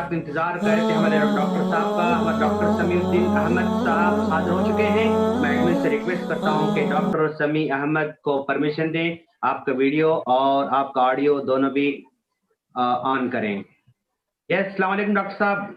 साहब इंतजार कर रहे थे हमारे डॉक्टर साहब का। हमारे डॉक्टर समीउद्दीन अहमद साहब हाजिर हो चुके हैं। मैं एडमिन से रिक्वेस्ट करता हूं कि डॉक्टर समी अहमद को परमिशन दें, आपका वीडियो और आपका ऑडियो दोनों भी ऑन करें। यस, अस्सलाम वालेकुम डॉक्टर साहब।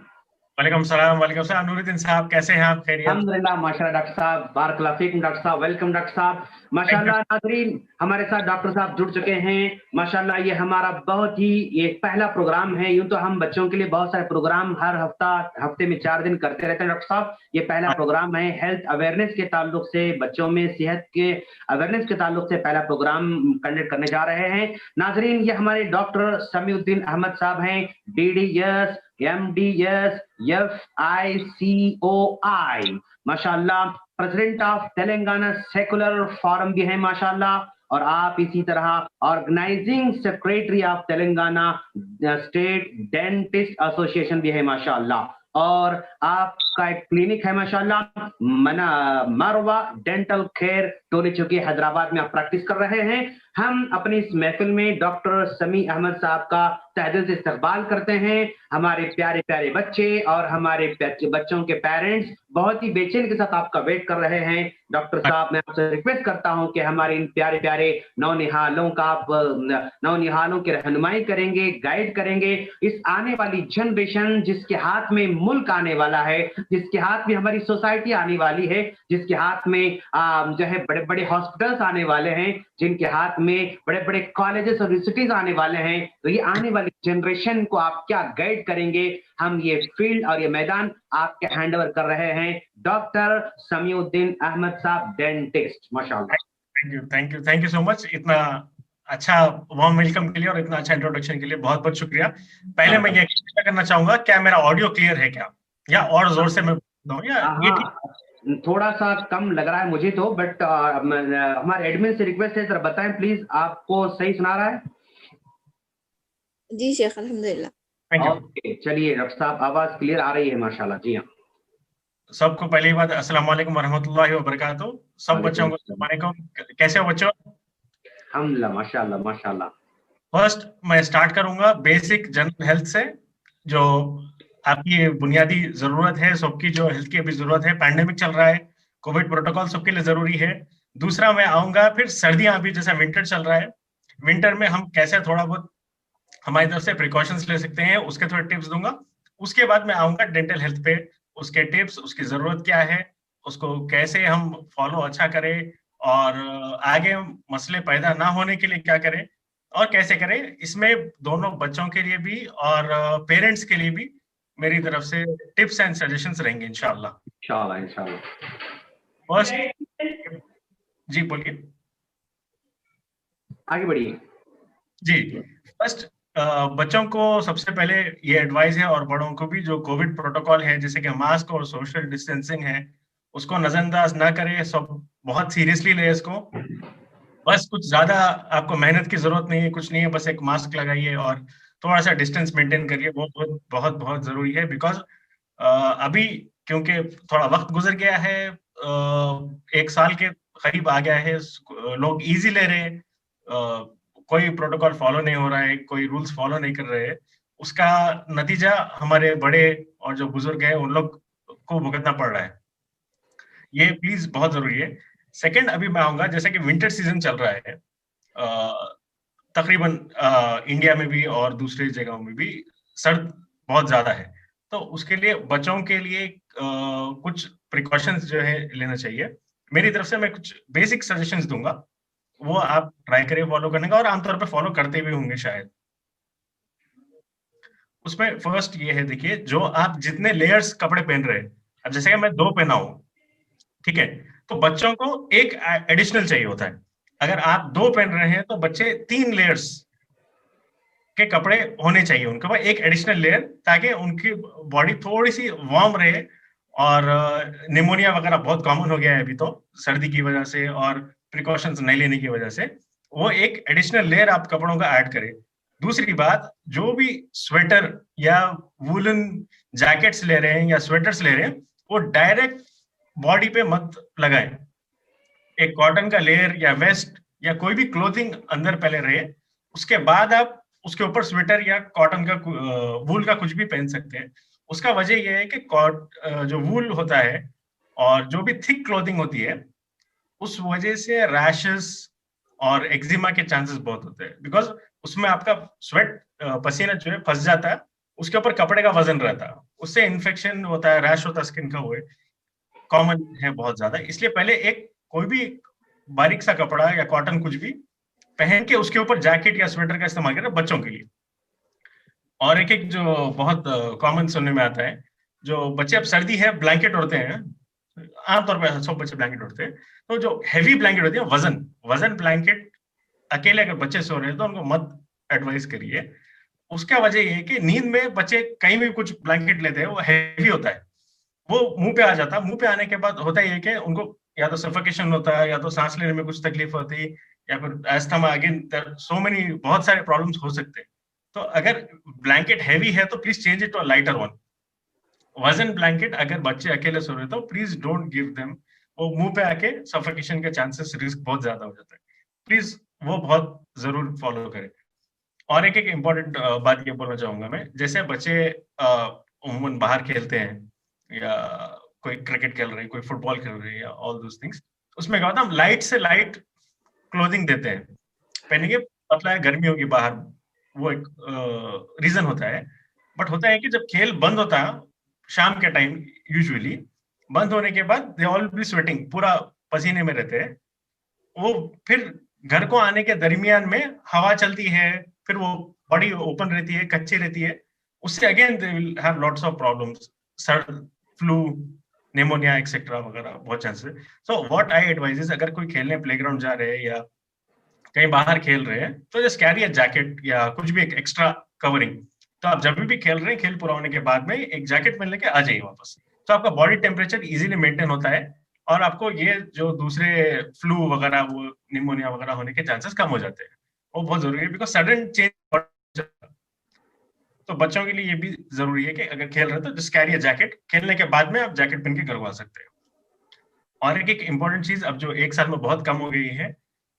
वालेकुम सलाम। वालेकुम सलाम नूरुद्दीन साहब, कैसे हैं आप? खैरियत? अल्हम्दुलिल्लाह माशाल्लाह डॉक्टर साहब, बारकल्लाह फीकुम डॉक्टर साहब, वेलकम डॉक्टर साहब। Thank you. माशाल्लाह नाज़रीन, हमारे साथ डॉक्टर साहब जुड़ चुके हैं। माशाल्लाह ये हमारा बहुत ही ये पहला प्रोग्राम है। यूं तो हम बच्चों के लिए बहुत सारे प्रोग्राम हर हफ्ते में 4 दिन करते रहते हैं डॉक्टर साहब। ये पहला प्रोग्राम है हेल्थ अवेयरनेस के ताल्लुक से, बच्चों में सेहत के अवेयरनेस के ताल्लुक से पहला प्रोग्राम कंडक्ट करने जा रहे हैं। नाज़रीन, ये हमारे डॉक्टर समीउद्दीन अहमद साहब हैं, DDS MDS FICOI माशाल्लाह, president of Telangana secular forum भी है माशाल्लाह। और आप इसी तरह organising secretary of Telangana state dentist association भी है माशाल्लाह। और आपका एक क्लिनिक है माशाल्लाह, मना मरवा डेंटल केयर, टोली चौकी, हैदराबाद में आप प्रैक्टिस कर रहे हैं। हम अपनी इस महफिल में डॉक्टर समी अहमद साहब का तहे दिल से इस्तकबाल करते हैं। हमारे प्यारे प्यारे बच्चे और हमारे बच्चों के पेरेंट्स बहुत ही बेचैन के साथ आपका वेट कर रहे हैं। डॉक्टर साहब, मैं आपसे रिक्वेस्ट करता हूं कि हमारे इन प्यारे प्यारे नौनिहालों का आप नौनिहालों की रहनुमाई करेंगे, गाइड करेंगे। इस आने वाली जनरेशन जिसके हाथ में मुल्क आने वाला है, जिसके हाथ में हमारी सोसाइटी आने वाली है, जिसके हाथ में जो है बड़े बड़े हॉस्पिटल्स आने वाले हैं, जिनके हाथ में बड़े बड़े कॉलेजेस और यूनिवर्सिटीज आने वाले हैं, तो ये आने वाली जनरेशन को आप क्या गाइड करेंगे? हम ये फील्ड और ये मैदान आपके हैंड ओवर कर रहे हैं। डॉक्टर समीउद्दीन अहमद साहब, डेंटिस्ट, माशाल्लाह। Thank you, thank you, thank you so much. इतना अच्छा वार्म वेलकम के लिए और इतना अच्छा इंट्रोडक्शन के लिए बहुत बहुत शुक्रिया। पहले मैं ये क्लियर करना चाहूंगा, क्या मेरा ऑडियो क्लियर है क्या, या और जोर से मैं बोल दूं, या ये ठीक? हाँ, थोड़ा सा कम लग रहा है मुझे तो, बट हमारे एडमिन से रिक्वेस्ट है, जरा बताएं प्लीज, आपको सही सुना रहा है? जी शेख, अल्हम्दुलिल्लाह। Thank you. ओके, चलिए डॉक्टर साहब, आवाज क्लियर आ रही है माशाल्लाह। जी हाँ। सबको पहली बात, अस्सलाम वालेकुम वरहमतुल्लाहि वबरकातुहू। सब बच्चों वालेकुम को सलाम। अस्सलाम वालेकुम। कैसे हो बच्चों? अल्हम्दुलिल्लाह, माशाल्लाह माशाल्लाह। फर्स्ट मैं स्टार्ट करूंगा बेसिक जनरल हेल्थ से, जो आपकी बुनियादी जरूरत है, सबकी जो हेल्थ की अभी जरूरत है। पैंडेमिक चल रहा है, कोविड प्रोटोकॉल सबके लिए जरूरी है। दूसरा मैं आऊंगा, फिर सर्दियां अभी जैसा विंटर चल रहा है, विंटर में हम कैसे थोड़ा बहुत हमारी तरफ से प्रिकॉशंस ले सकते हैं, उसके थोड़े टिप्स दूंगा। उसके बाद मैं आऊंगा डेंटल हेल्थ पे, उसके टिप्स, उसकी जरूरत क्या है, उसको कैसे हम फॉलो अच्छा करें, और आगे मसले पैदा ना होने के लिए क्या करें और कैसे करें। इसमें दोनों बच्चों के लिए भी और पेरेंट्स के लिए भी मेरी तरफ से टिप्स एंड सजेशंस रहेंगे इंशाल्लाह। इंशाल्लाह इंशाल्लाह। फर्स्ट, जी बोलिए। आगे बढ़िए। जी, फर्स्ट, बच्चों को सबसे पहले ये एडवाइस है, और बड़ों को भी, जो कोविड प्रोटोकॉल है जैसे कि मास्क और सोशल डिस्टेंसिंग है, उसको नजरअंदाज ना करें। सब बहुत सीरियसली ले इसको। बस कुछ ज्यादा आपको मेहनत की जरूरत नहीं है, कुछ नहीं है, बस एक मास्क लगाइए और थोड़ा सा डिस्टेंस मेंटेन करिए। बहुत बहुत बहुत बहुत जरूरी है, बिकॉज अभी क्योंकि थोड़ा वक्त गुजर गया है, 1 साल के करीब आ गया है, लोग इजी ले रहे हैं, कोई प्रोटोकॉल फॉलो नहीं हो रहा है, कोई रूल्स फॉलो नहीं कर रहे हैं। उसका नतीजा हमारे बड़े और जो बुजुर्ग हैं उन लोग को भुगतना पड़ रहा है। ये प्लीज बहुत जरूरी है। सेकंड, अभी मैं आऊंगा, जैसे कि विंटर सीजन चल रहा है, तकरीबन इंडिया में भी और दूसरी जगहों में भी सर्द बहुत ज्यादा है। तो उसके लिए बच्चों के लिए कुछ प्रिकॉशंस जो है लेना चाहिए। मेरी तरफ से मैं कुछ बेसिक सजेशंस दूंगा, वो आप ट्राई करिए फॉलो करने का, और आमतौर पे फॉलो करते भी होंगे शायद। उसमें फर्स्ट ये है, देखिए, जो आप जितने लेयर्स कपड़े पहन रहे हैं, अब जैसे कि मैं 2 पहना हूं, ठीक है, तो बच्चों को एक एडिशनल चाहिए होता है। अगर आप 2 पहन रहे हैं तो बच्चे 3 लेयर्स के कपड़े होने चाहिए उनके पास, एक एडिशनल लेयर, ताकि उनकी बॉडी थोड़ी सी वार्म रहे। और निमोनिया वगैरह बहुत कॉमन हो गया है अभी तो, सर्दी की वजह से और प्रिकॉशंस नहीं लेने की वजह से। वो एक एडिशनल लेयर आप कपड़ों का ऐड करें। दूसरी बात, जो भी स्वेटर या वूलन जैकेट्स ले रहे हैं या स्वेटर्स ले रहे हैं, वो डायरेक्ट बॉडी पे मत लगाएं। एक कॉटन का लेयर या वेस्ट या कोई भी क्लोथिंग अंदर पहले रहे, उसके बाद आप उसके ऊपर स्वेटर या कॉटन का वूल का कुछ भी पहन सकते हैं। उसका वजह यह है कि जो वूल होता है और जो भी थिक क्लोथिंग होती है, उस वजह से रैशेस और एक्जिमा के चांसेस बहुत होते हैं, बिकॉज उसमें आपका स्वेट पसीना जो है फंस जाता है, उसके ऊपर कपड़े का वजन रहता है, उससे इन्फेक्शन होता है, रैश होता है स्किन का, हुए कॉमन है बहुत ज्यादा। इसलिए पहले एक कोई भी बारीक सा कपड़ा या कॉटन कुछ भी पहन के उसके ऊपर जैकेट या स्वेटर का इस्तेमाल करें बच्चों के लिए। और एक जो बहुत कॉमन सुनने में आता है, जो बच्चे अब सर्दी है ब्लैंकेट ओढ़ते हैं, आमतौर पर सब बच्चे ब्लैंकेट ओढ़ते हैं, तो जो हैवी ब्लैंकेट होती है वजन वजन ब्लैंकेट अकेले अगर बच्चे सो रहे हैं तो उनको मत एडवाइस करिए। उसका वजह ये है कि नींद में बच्चे कहीं भी कुछ ब्लैंकेट लेते हैं, वो हैवी होता है, वो मुंह पे आ जाता है। मुंह पे आने के बाद होता ये है कि उनको या तो सफोकेशन होता है, या तो सांस लेने में कुछ तकलीफ होती है, या फिर अस्थमा, अगेन सो मेनी, बहुत सारे प्रॉब्लम्स हो सकते हैं। तो अगर ब्लैंकेट हैवी है तो please change it to lighter one. वजन ब्लैंकेट अगर बच्चे अकेले सो रहे तो प्लीज डोंट गिव देम, वो मुंह पे आके सफोकेशन के चांसेस, रिस्क बहुत ज्यादा हो जाता है। प्लीज वो बहुत जरूर फॉलो करें। और एक एक इम्पोर्टेंट बात ये बोलना चाहूंगा मैं, जैसे बच्चे उमूमन बाहर खेलते हैं या कोई क्रिकेट खेल रहे हैं, कोई फुटबॉल खेल रहे हैं या ऑल दोस थिंग्स, उसमें क्या होता है, हम लाइट से लाइट क्लोथिंग देते हैं, पहनेंगे, पतला है, गर्मी होगी बाहर, वो एक रीजन होता है। बट होता है कि जब खेल बंद होता है शाम के टाइम, यूजुअली बंद होने के बाद दे ऑल बी स्वेटिंग, पूरा पसीने में रहते हैं, वो फिर घर को आने के दरमियान में हवा चलती है, फिर वो बॉडी ओपन रहती है, कच्ची रहती है, उससे again they will have lots of problems, sir, flu, pneumonia etcetera वगैरह बहुत chances. So what I advice is, अगर कोई खेलने प्लेग्राउंड जा रहे हैं या कहीं बाहर खेल रहे हैं, तो जस्ट कैरी अ जैकेट या कुछ भी एक एक्स्ट्रा कवरिंग। तो आप जब भी खेल रहे हैं, खेल पूरा होने के बाद में एक जैकेट पहन लेके आ जाइए वापस, तो आपका बॉडी टेम्परेचर इजीली मेंटेन होता है, और आपको ये जो दूसरे फ्लू वगैरह, वो निमोनिया वगैरह होने के चांसेस कम हो जाते हैं। वो बहुत जरूरी है, बिकॉज सडन चेंज। तो बच्चों के लिए ये भी जरूरी है कि अगर खेल रहे हैं तो जस्ट कैरी अ जैकेट, खेलने के बाद में आप जैकेट पहन के घर को आ सकते हैं। और एक इम्पोर्टेंट चीज अब जो एक साल में बहुत कम हो गई है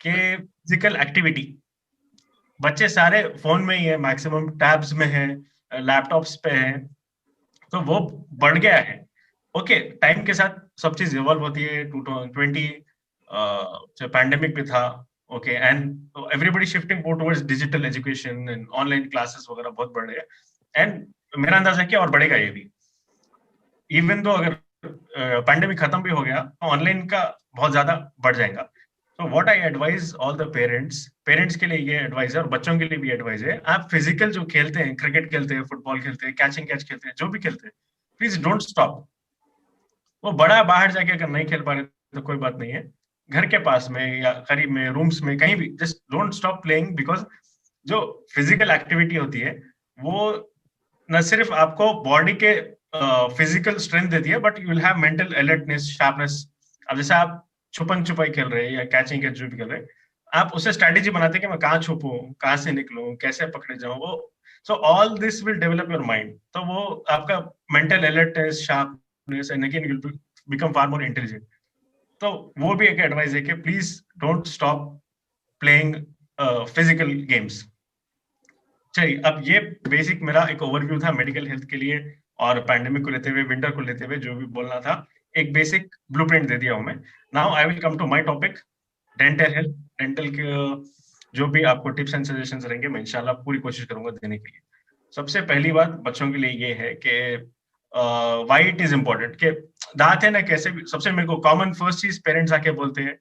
कि फिजिकल एक्टिविटी। बच्चे सारे फोन में ही है, मैक्सिमम टैब्स में है, लैपटॉप्स पे है, तो वो बढ़ गया है। ओके, टाइम के साथ सब चीज इवॉल्व होती है, 2020 जो पैंडेमिक भी था, okay, and everybody shifting more towards digital education and online classes वगैरह बहुत बढ़ रहे हैं, एंड मेरा अंदाजा है कि और बढ़ेगा ये भी। इवन दो अगर पैंडेमिक खत्म भी हो गया तो ऑनलाइन का बहुत ज्यादा बढ़ जाएगा। तो what I advise all the parents के लिए ये एडवाइस है और बच्चों के लिए भी एडवाइस है, आप फिजिकल जो खेलते हैं, क्रिकेट खेलते हैं, फुटबॉल खेलते हैं, कैचिंग कैच खेलते हैं, जो भी खेलते हैं, प्लीज डोंट स्टॉप। वो बड़ा बाहर जाके अगर नहीं खेल पा रहे तो कोई बात नहीं है, घर के पास में या करीब में रूम्स में कहीं भी just don't stop playing, because जो फिजिकल एक्टिविटी होती है वो न सिर्फ आपको बॉडी के फिजिकल स्ट्रेंथ देती है, but you will have mental alertness, sharpness. अब जैसे आप छुपन छुपाई खेल रहे हैं या कैचिंग कैच जो भी खेल रहे हैं, आप उसे स्ट्रेटेजी बनाते हैं कि मैं कहाँ छुपूं, कहाँ से निकलूं, कैसे पकड़े जाऊं, वो so all this will develop your mind, तो वो आपका mental alertness, sharpness, and again you will become far more intelligent. तो वो भी एक एडवाइस है कि please don't stop playing physical games. चलिए, अब ये बेसिक मेरा एक ओवरव्यू था मेडिकल हेल्थ के लिए, और पैंडेमिक को लेते हुए, विंटर को लेते हुए जो भी बोलना था, एक बेसिक ब्लूप्रिंट दे दिया हूं मैं। Now I will come to my topic, dental health. Dental के जो भी आपको टिप्स एंड सजेशंस रहेंगे, मैं इंशाल्लाह पूरी कोशिश करूंगा देने के लिए। सबसे पहली बात बच्चों के लिए ये है कि व्हाई इट इज इम्पोर्टेंट कि दांत है ना, कैसे भी, सबसे मेरे को कॉमन फर्स्ट चीज पेरेंट्स आके बोलते हैं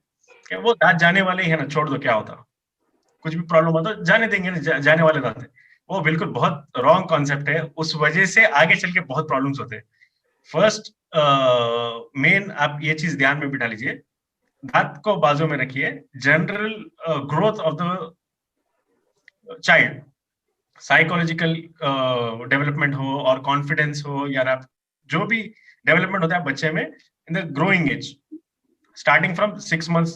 कि वो दांत जाने वाले ही है ना, छोड़ दो, क्या होता, कुछ भी प्रॉब्लम हो तो जाने देंगे ना, जाने वाले दांत है। वो बिल्कुल बहुत रॉन्ग कॉन्सेप्ट है, उस वजह से आगे चल के बहुत प्रॉब्लम्स होते हैं। फर्स्ट मेन आप ये चीज ध्यान में बिठा लीजिए, दांत को बाजू में रखिए, general growth of the child, psychological development हो और कॉन्फिडेंस हो, या आप जो भी डेवलपमेंट होता है बच्चे में in the growing age, starting from 6 months,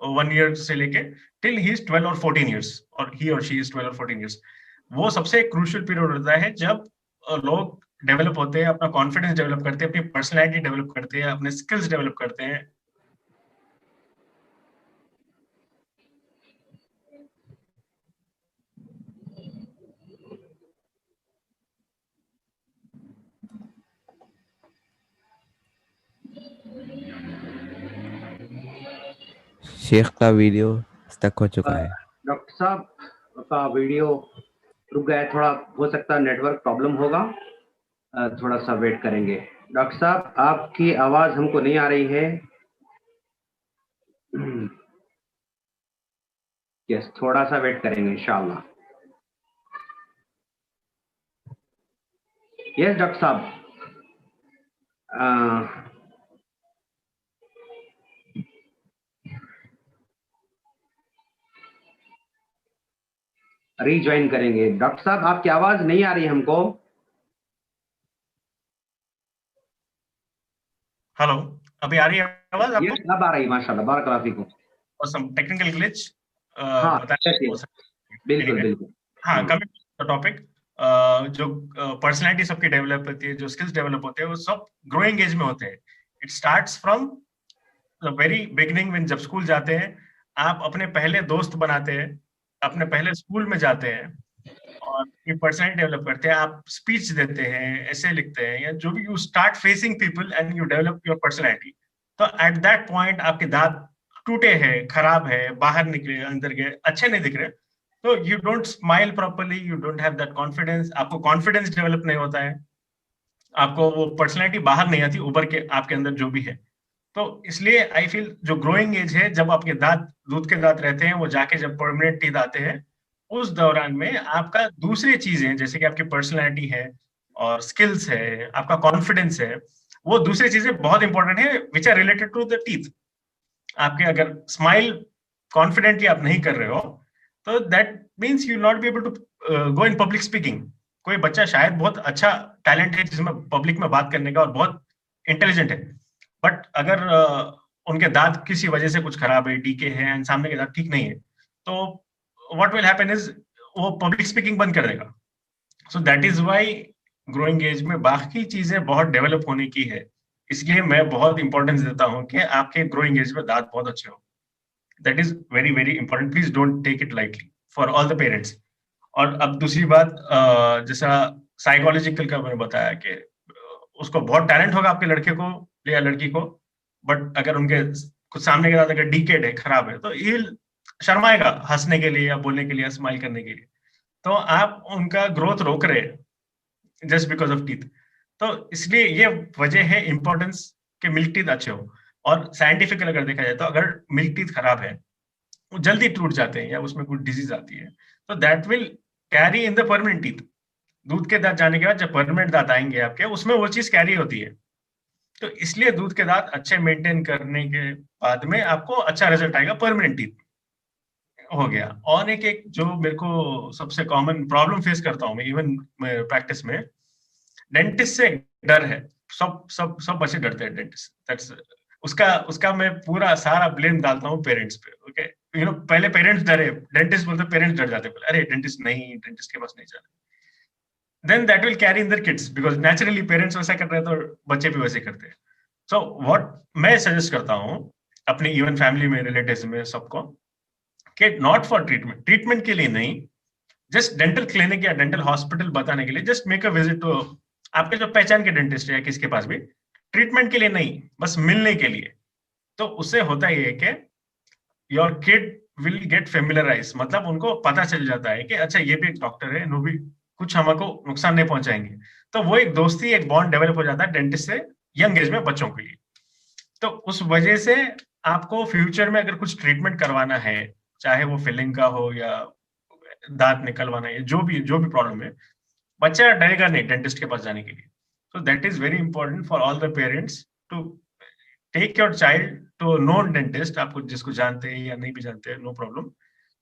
1 year से लेके टिल ही इज 12 और 14 years, और ही और शी इज 12 और 14 years, वो सबसे क्रूशियल पीरियड होता है जब लोग डेवलप होते हैं, अपना कॉन्फिडेंस डेवलप करते हैं, अपनी पर्सनैलिटी डेवलप करते हैं, अपने स्किल्स डेवलप करते हैं। शेख का वीडियो स्टक हो चुका है। डॉक्टर साहब का वीडियो रुक गया है, थोड़ा हो सकता है नेटवर्क प्रॉब्लम होगा, थोड़ा सा वेट करेंगे। डॉक्टर साहब आपकी आवाज हमको नहीं आ रही है। यस, थोड़ा सा वेट करेंगे इंशाल्लाह। यस डॉक्टर साहब, रीज्वाइन करेंगे। डॉक्टर साहब आपकी आवाज नहीं आ रही हमको। हेलो, अभी आ रही है आवाज आपको? यस, अब आ रही, माशाल्लाह, बारकाल्लाह फीकुम। ऑसम। टेक्निकल ग्लिच हाँ, बिल्कुल बिल्कुल। हाँ, कमिंग टू द टॉपिक, जो पर्सनालिटी सबकी डेवलप होती है, जो स्किल्स डेवलप होते हैं, वो सब ग्रोइंग एज में होते हैं। It starts from the very beginning. When जब स्कूल जाते हैं, आप अपने पहले दोस्त बनाते हैं, अपने पहले स्कूल में जाते हैं और ये पर्सनालिटी डेवलप करते हैं। आप स्पीच देते हैं, ऐसे लिखते हैं, या जो भी, you start facing people and you develop your personality. तो एट दैट पॉइंट आपके दांत टूटे हैं, खराब है, बाहर निकले, अंदर गए, अच्छे नहीं दिख रहे, तो you don't smile properly, you don't have that confidence, आपको कॉन्फिडेंस डेवलप नहीं होता है, आपको वो पर्सनैलिटी बाहर नहीं आती उभर के आपके अंदर जो भी है। तो इसलिए आई फील जो ग्रोइंग एज है, जब आपके दांत दूध के दांत रहते हैं, वो जाके जब परमानेंट टीथ आते हैं, उस दौरान में आपका दूसरी चीजें, जैसे कि आपकी पर्सनैलिटी है और स्किल्स है, आपका कॉन्फिडेंस है, वो दूसरी चीजें बहुत इंपॉर्टेंट है, which are related to the teeth. आपके अगर स्माइल कॉन्फिडेंटली आप नहीं कर रहे हो, तो that means you not be able to go in public speaking. कोई बच्चा शायद बहुत अच्छा टैलेंट है जिसमें पब्लिक में बात करने का और बहुत इंटेलिजेंट है, बट अगर उनके दांत किसी वजह से कुछ खराब है, डीके है, एंड सामने के दांत ठीक नहीं है, तो व्हाट विल हैपन इज वो पब्लिक स्पीकिंग बंद कर देगा। So that is why growing age में बाकी चीजें बहुत डेवलप होने की है, इसलिए मैं बहुत इंपॉर्टेंस देता हूं कि आपके ग्रोइंग एज में दांत बहुत अच्छे हो। That is very very important, please don't take it lightly for all the parents. और अब दूसरी बात, जैसा साइकोलॉजिकल का मैंने बताया कि उसको बहुत टैलेंट होगा आपके लड़के को या लड़की को, बट अगर उनके कुछ सामने के साथ अगर डीकेड है, खराब है, तो ये शर्माएगा हंसने के लिए या बोलने के लिए या स्माइल करने के लिए, तो आप उनका ग्रोथ रोक रहे हैं जस्ट बिकॉज ऑफ टीथ। तो इसलिए ये वजह है इंपॉर्टेंस के मिल्क टीथ अच्छे हो। और साइंटिफिकली अगर देखा जाए तो अगर मिल्क टीथ खराब है, वो जल्दी टूट जाते हैं या उसमें कुछ डिजीज आती है, तो that will carry in the permanent teeth. दूध के दांत जाने के बाद जब परमानेंट दांत आएंगे आपके, उसमें वो चीज कैरी होती है। तो इसलिए दूध के दांत अच्छे मेंटेन करने के बाद में आपको अच्छा रिजल्ट आएगा, परमानेंट टीथ हो गया। और एक जो मेरे को सबसे कॉमन प्रॉब्लम फेस करता हूँ मैं, इवन प्रैक्टिस में, डेंटिस्ट से डर है। सब सब सब बच्चे डरते हैं डेंटिस्ट, दैट्स उसका मैं पूरा सारा ब्लेम डालता हूँ पेरेंट्स पे। ओके, यू नो, पहले पेरेंट्स डरे, डेंटिस्ट बोलते, पेरेंट्स डर जाते, अरे डेंटिस्ट नहीं, डेंटिस्ट के पास नहीं जाना। then that will carry in their kids because naturally parents वैसा कर रहे हैं तो बच्चे भी वैसे करते हैं। So what मैं सजेस्ट करता हूँ अपनी इवन फैमिली में, रिलेटिव्स में, सबको, कि नॉट फॉर ट्रीटमेंट के लिए नहीं, जस्ट डेंटल क्लिनिक या डेंटल हॉस्पिटल बताने के लिए, just make a visit to आपके जो पहचान के डेंटिस्ट है या किसके पास भी, ट्रीटमेंट के लिए नहीं, बस मिलने के लिए। तो उससे होता ही है कि your kid will get familiarise, मतलब उनको पता चल जाता है कि अच्छा ये भी एक डॉक्टर है, वो भी कुछ हमको नुकसान नहीं पहुंचाएंगे। तो वो एक दोस्ती, एक बॉन्ड डेवलप हो जाता है डेंटिस्ट से यंग एज में बच्चों के लिए। तो उस वजह से आपको फ्यूचर में अगर कुछ ट्रीटमेंट करवाना है, चाहे वो फिलिंग का हो या दांत निकलवाना है, जो भी प्रॉब्लम है, बच्चा डरेगा नहीं डेंटिस्ट के पास जाने के लिए। So that is very important for all the parents to take your child to known dentist, आपको जिसको जानते हैं या नहीं भी जानते हैं, नो प्रॉब्लम,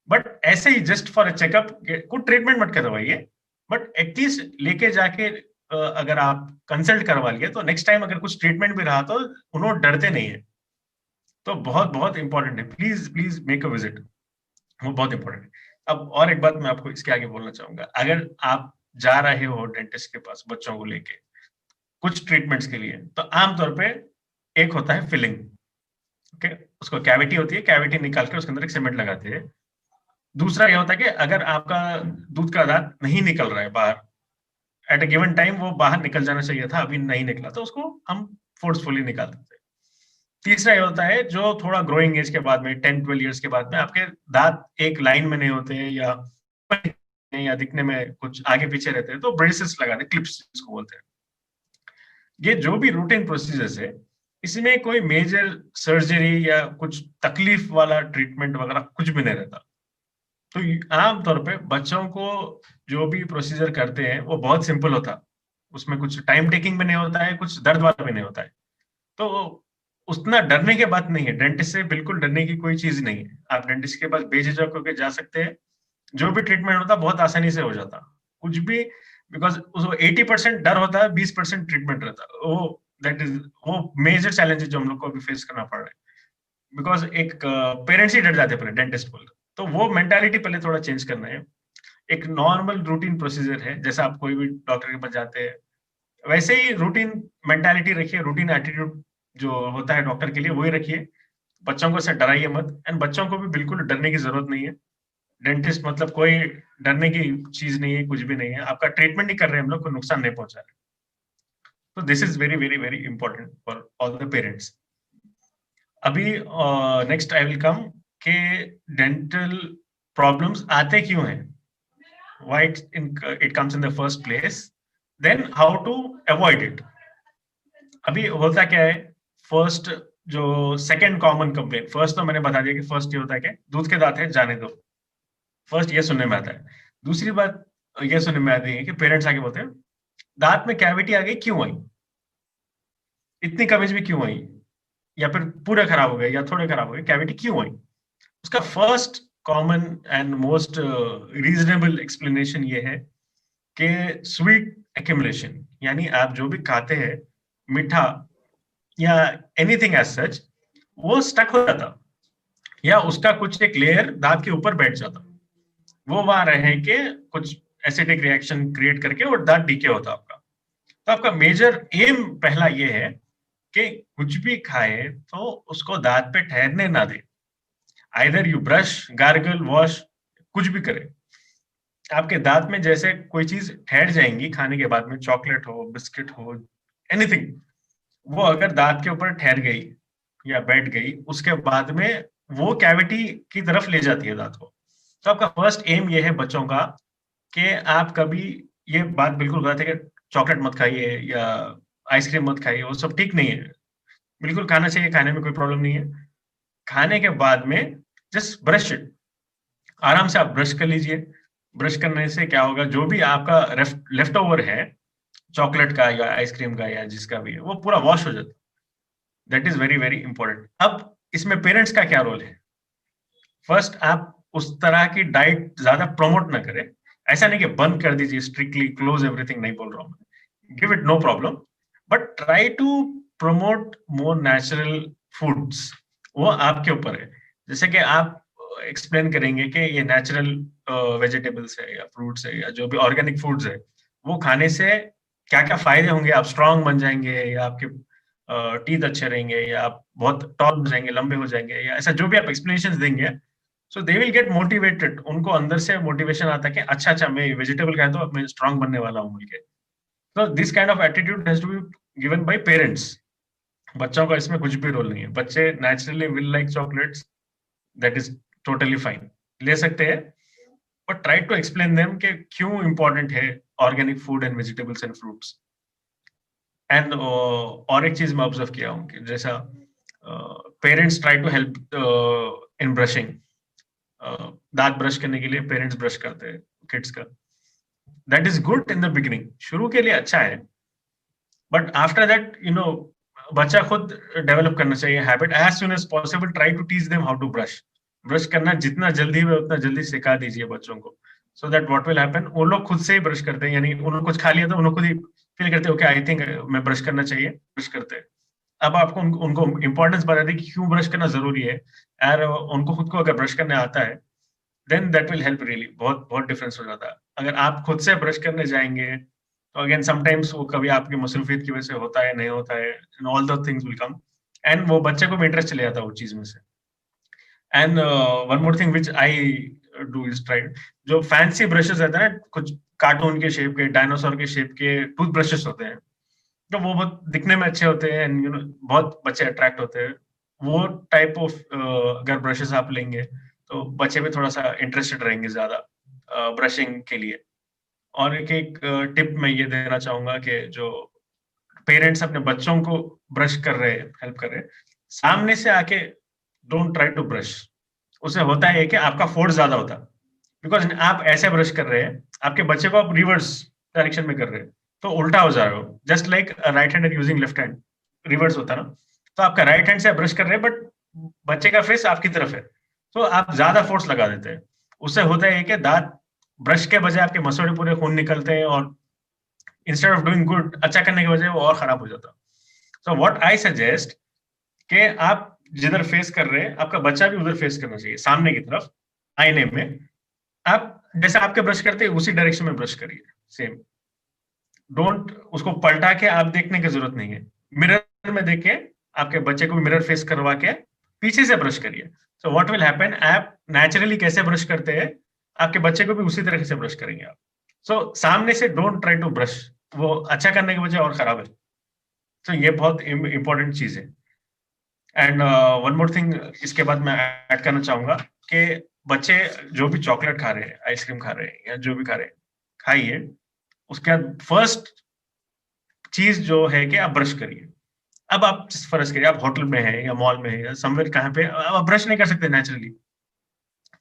बट ऐसे ही जस्ट फॉर अ चेकअप, कुछ ट्रीटमेंट मत करवाइए, बट एटलीस्ट लेके जाके अगर आप कंसल्ट करवा लिए, तो नेक्स्ट टाइम अगर कुछ ट्रीटमेंट भी रहा तो उन्होंने डरते नहीं है। तो बहुत बहुत इंपॉर्टेंट है, please please make a visit, वो बहुत इंपॉर्टेंट है। अब और एक बात मैं आपको इसके आगे बोलना चाहूंगा, अगर आप जा रहे हो डेंटिस्ट के पास बच्चों को लेके कुछ ट्रीटमेंट्स के लिए, तो आमतौर पे एक होता है फिलिंग। ओके, उसको कैविटी होती है, कैविटी निकाल कर उसके अंदर एक सीमेंट लगाते हैं। दूसरा यह होता है कि अगर आपका दूध का दांत नहीं निकल रहा है बाहर, एट अ गिवन टाइम वो बाहर निकल जाना चाहिए था, अभी नहीं निकला, तो उसको हम फोर्सफुली निकाल देते हैं। तीसरा ये होता है जो थोड़ा ग्रोइंग एज के बाद में 10-12 इयर्स के बाद में आपके दांत एक लाइन में नहीं होते हैं या दिखने में कुछ आगे पीछे रहते हैं, तो ब्रेसेस लगाते, क्लिप्स इसको बोलते हैं। ये जो भी रूटीन प्रोसीजर्स है, इसमें कोई मेजर सर्जरी या कुछ तकलीफ वाला ट्रीटमेंट वगैरह कुछ भी नहीं रहता। तो आमतौर पे बच्चों को जो भी प्रोसीजर करते हैं वो बहुत सिंपल होता है, उसमें कुछ टाइम टेकिंग भी नहीं होता है, कुछ दर्द वाला भी नहीं होता है। तो उतना डरने की बात नहीं है, डेंटिस्ट से बिल्कुल डरने की कोई चीज नहीं है। आप डेंटिस्ट के पास बेझिझक होकर जा सकते हैं, जो भी ट्रीटमेंट होता है बहुत आसानी से हो जाता, कुछ भी, बिकॉज उसको 80% डर होता है, 20% ट्रीटमेंट रहता है। वो मेजर चैलेंज है जो हम लोग को अभी फेस करना पड़ रहा है, बिकॉज एक पेरेंट्स ही डर जाते हैं डेंटिस्ट बोल, तो वो मेंटालिटी पहले थोड़ा चेंज करना है। एक नॉर्मल रूटीन प्रोसीजर है, जैसा आप कोई भी डॉक्टर के पास जाते हैं वैसे ही रूटीन मेंटालिटी रखिए, रूटीन एटीट्यूड जो होता है डॉक्टर के लिए वही रखिए। बच्चों को से डराइए मत, एंड बच्चों को भी बिल्कुल डरने की जरूरत नहीं है। डेंटिस्ट मतलब कोई डरने की चीज नहीं है, कुछ भी नहीं है। आपका ट्रीटमेंट ही कर रहे हैं हम लोग, कोई नुकसान नहीं पहुंचा रहे। तो this is very very very important for all the parents. अभी नेक्स्ट आई विल कम के डेंटल प्रॉब्लम्स आते क्यों हैं, why it comes in the first place, then how to avoid it. अभी होता क्या है, फर्स्ट जो सेकंड कॉमन कंप्लेंट, फर्स्ट तो मैंने बता दिया कि फर्स्ट ये होता है कि दूध के दांत है जाने दो, फर्स्ट ये सुनने में आता है। दूसरी बात ये सुनने में आती है कि पेरेंट्स आके बोलते हैं दांत में कैविटी आ गई, क्यों आई, इतनी कमिज भी क्यों आई, या फिर पूरे खराब हो गए या थोड़े खराब हो गए, कैविटी क्यों आई। उसका first common and most reasonable explanation ये है कि स्वीट एक्यूमुलेशन, यानी आप जो भी खाते हैं मीठा या एनीथिंग एज सच, वो स्टक हो जाता, या उसका कुछ एक लेयर दांत के ऊपर बैठ जाता, वो वहां रहे कि कुछ एसिडिक रिएक्शन क्रिएट करके और दांत डीके होता आपका। तो आपका मेजर एम पहला ये है कि कुछ भी खाए तो उसको दांत पे ठहरने ना दे। Either you brush, gargle, wash, कुछ भी करे, आपके दांत में जैसे कोई चीज ठहर जाएंगी खाने के बाद में, चॉकलेट हो, बिस्किट हो, एनीथिंग, वो अगर दांत के ऊपर ठहर गई या बैठ गई, उसके बाद में वो कैविटी की तरफ ले जाती है दांत को। तो आपका फर्स्ट एम ये है बच्चों का कि आप कभी, ये बात बिल्कुल गलत है कि चॉकलेट मत खाइए या आइसक्रीम मत खाइए, वो सब ठीक नहीं है। बिल्कुल खाना चाहिए, खाने में कोई प्रॉब्लम नहीं है। खाने के बाद में जस्ट ब्रश इट, आराम से आप ब्रश कर लीजिए। ब्रश करने से क्या होगा, जो भी आपका लेफ्ट ओवर है चॉकलेट का या आइसक्रीम का या जिसका भी है, वो पूरा वॉश हो जाता है। That is very very important. अब इसमें पेरेंट्स का क्या रोल है, फर्स्ट आप उस तरह की डाइट ज्यादा प्रमोट ना करें। ऐसा नहीं कि बंद कर दीजिए, स्ट्रिक्टली क्लोज एवरीथिंग नहीं बोल रहा हूं, give it no problem, but try to promote more natural foods. वो आपके ऊपर है, जैसे कि आप एक्सप्लेन करेंगे कि ये नेचुरल वेजिटेबल्स है या फ्रूट्स है या जो भी ऑर्गेनिक फूड्स है, वो खाने से क्या क्या फायदे होंगे, आप स्ट्रांग बन जाएंगे या आपके टीथ अच्छे रहेंगे या आप बहुत टॉल हो जाएंगे, लंबे हो जाएंगे, या ऐसा जो भी आप एक्सप्लेनेशन देंगे, सो दे विल गेट मोटिवेटेड। उनको अंदर से मोटिवेशन आता है कि अच्छा अच्छा मैं वेजिटेबल खाया तो मैं स्ट्रांग बनने वाला हूँ बोल के। तो this kind of attitude has to be given by parents. बच्चों का इसमें कुछ भी रोल नहीं है, बच्चे naturally will like chocolates, that is totally fine, ले सकते हैं, but try to explain them कि क्यों इंपॉर्टेंट है organic food and vegetables and fruits. And और एक चीज मैं ऑब्जर्व किया हूँ कि जैसा parents try to help in brushing, दांत ब्रश करने के लिए पेरेंट्स ब्रश करते हैं किड्स का, that is good in the beginning, शुरू के लिए अच्छा है, but after that you know बच्चा खुद डेवलप करना चाहिए habit. As soon as possible try to teach them how to brush. Brush करना जितना जल्दी हुए उतना जल्दी सिखा दीजिए बच्चों को, so that what will happen, वो लोग खुद से ही ब्रश करते हैं, यानी उन्होंने कुछ खा लिया तो उन्होंने खुद ही फील करते हो कि आई थिंक मैं ब्रश करना चाहिए, ब्रश करते हैं। अब आपको उनको इंपॉर्टेंस बता दें कि क्यों ब्रश करना जरूरी है, और उनको खुद को अगर ब्रश करने आता है then that will help really, बहुत बहुत डिफरेंस हो जाता है। अगर आप खुद से ब्रश करने जाएंगे तो अगेन समटाइम्स वो कभी आपकी मसरूफियत की वजह से होता है, नहीं होता है, and all the things will come, and वो बच्चे को भी इंटरेस्ट चले जाता है उस चीज में से। And one more thing which I do is try, जो फैंसी ब्रशेस रहते हैं ना, कुछ कार्टून के शेप के, डायनासोर के शेप के टूथ ब्रशेस होते हैं, तो वो बहुत दिखने में अच्छे होते हैं, एंड यू नो बहुत बच्चे अट्रैक्ट होते हैं, वो टाइप ऑफ अगर ब्रशेस आप लेंगे तो बच्चे भी थोड़ा सा इंटरेस्टेड रहेंगे ज्यादा ब्रशिंग के लिए। और एक टिप मैं ये देना चाहूंगा कि जो पेरेंट्स अपने बच्चों को ब्रश कर रहे हैं, हेल्प कर रहे हैं, सामने से आके डोंट ट्राई टू ब्रश। उससे होता है कि आपका फोर्स ज्यादा होता है, बिकॉज आप ऐसे ब्रश कर रहे हैं, आपके बच्चे को आप रिवर्स डायरेक्शन में कर रहे हैं, तो उल्टा हो जा रहे हो, just like right hand using left hand, reverse होता है ना। तो आपका राइट हैंड से आप ब्रश कर रहे हैं, बट बच्चे का फेस आपकी तरफ है, तो आप ज्यादा फोर्स लगा देते हैं। उससे होता है कि दांत ब्रश के बजाय आपके मसोड़े पूरे खून निकलते हैं, और इंस्टेड ऑफ डूइंग गुड, अच्छा करने के बजाय वो और खराब हो जाता। सो व्हाट आई सजेस्ट कि आप जिधर फेस कर रहे हैं, आपका बच्चा भी उधर फेस करना चाहिए, सामने की तरफ, आईने में। आप जैसे आपके ब्रश करते हैं उसी डायरेक्शन में ब्रश करिए, सेम। डोंट उसको पलटा के आप देखने की जरूरत नहीं है। मिरर में देख के आपके बच्चे को भी मिरर फेस करवा के पीछे से ब्रश करिए। सो व्हाट विल हैपन, आप नेचुरली कैसे ब्रश करते हैं, आपके बच्चे को भी उसी तरह से ब्रश करेंगे आप। सो सामने से डोंट ट्राई टू ब्रश, वो अच्छा करने के बजाय और खराब है। तो ये बहुत इंपॉर्टेंट चीज है। एंड वन मोर थिंग इसके बाद मैं ऐड करना चाहूंगा कि बच्चे जो भी चॉकलेट खा रहे हैं, आइसक्रीम खा रहे हैं, या जो भी खा रहे हैं, खाइए। उसके बाद फर्स्ट चीज जो है कि आप ब्रश करिए। अब आप फर्ज करिए आप होटल में हैं या मॉल में हैं या समवेयर, कहाँ पे आप ब्रश नहीं कर सकते नेचुरली,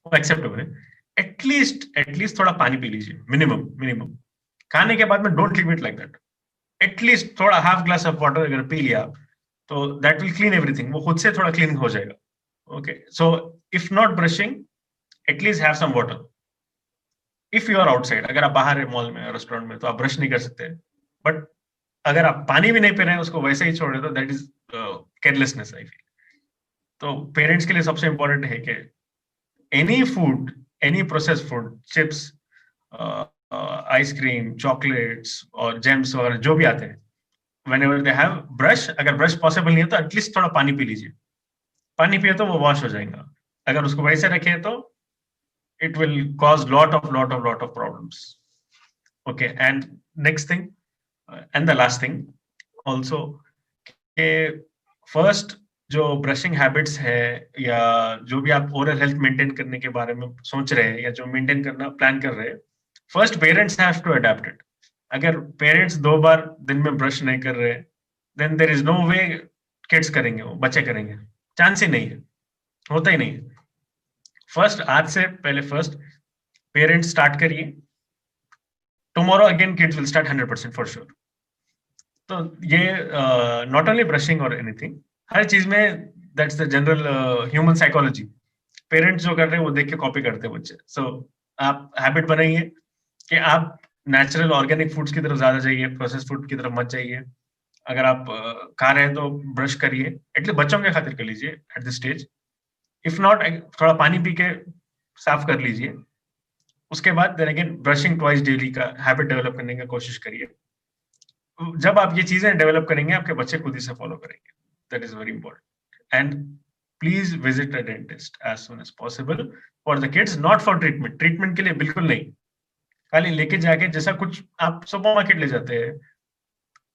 वो एक्सेप्टेबल है। एटलीस्ट थोड़ा पानी पी लीजिए, मिनिमम मिनिमम। खाने के बाद में don't leave it like that. At least थोड़ा हाफ ग्लास ऑफ वाटर अगर पी लिया आप, तो दैट विल क्लीन एवरीथिंग, वो खुद से थोड़ा क्लीन हो जाएगा। Okay, so if not brushing, at least have some water. If you are outside, अगर आप बाहर है मॉल में, रेस्टोरेंट में, तो आप ब्रश नहीं कर सकते, बट अगर आप पानी भी नहीं पी रहे हैं, उसको वैसे ही छोड़ रहे, तो that is carelessness I feel. तो पेरेंट्स के लिए सबसे इंपॉर्टेंट है कि any food, any process food, chips, ice cream, chocolates और जेम्स वगैरह जो भी आते हैं, whenever they have brush, अगर ब्रश पॉसिबल नहीं है तो एटलीस्ट थोड़ा पानी पी लीजिए। पानी पिए तो वो वॉश हो जाएगा। अगर उसको वैसे रखें तो it will cause lot of problems. Okay, and next thing, and the last thing also, कि फर्स्ट जो ब्रशिंग हैबिट्स है, या जो भी आप ओरल हेल्थ मेंटेन करने के बारे में सोच रहे हैं, या जो मेंटेन करना प्लान कर रहे हैं, first parents have to adept it. अगर पेरेंट्स 2 बार दिन में ब्रश नहीं कर रहे, then there is no way kids करेंगे, वो बच्चे करेंगे, चांस ही नहीं है, होता ही नहीं है। फर्स्ट, आज से पहले फर्स्ट पेरेंट्स स्टार्ट करिए। Tomorrow again kids will start 100% for sure. तो ये नॉट ओनली ब्रशिंग और एनीथिंग, हर चीज में that's the general human psychology. Parents जो कर रहे हैं वो देख के कॉपी करते हैं बच्चे। सो आप हैबिट बनाइए कि आप नेचुरल ऑर्गेनिक फूड्स की तरफ ज्यादा जाइए, प्रोसेस फूड की तरफ मत जाइए। अगर आप खा रहे हैं तो ब्रश करिए, एटलीस्ट बच्चों के खातिर कर लीजिए at this stage. If not, थोड़ा पानी पी के साफ कर लीजिए। उसके बाद then again brushing twice daily का हैबिट डेवलप करने की कोशिश करिए। जब आप ये चीजें डेवलप करेंगे, आपके बच्चे खुद ही से फॉलो करेंगे। That is very important. And please visit a dentist as soon as possible for the kids, not for treatment. Treatment के लिए बिल्कुल नहीं, खाली लेके जाके, जैसा कुछ आप सुपर मार्केट ले जाते हैं,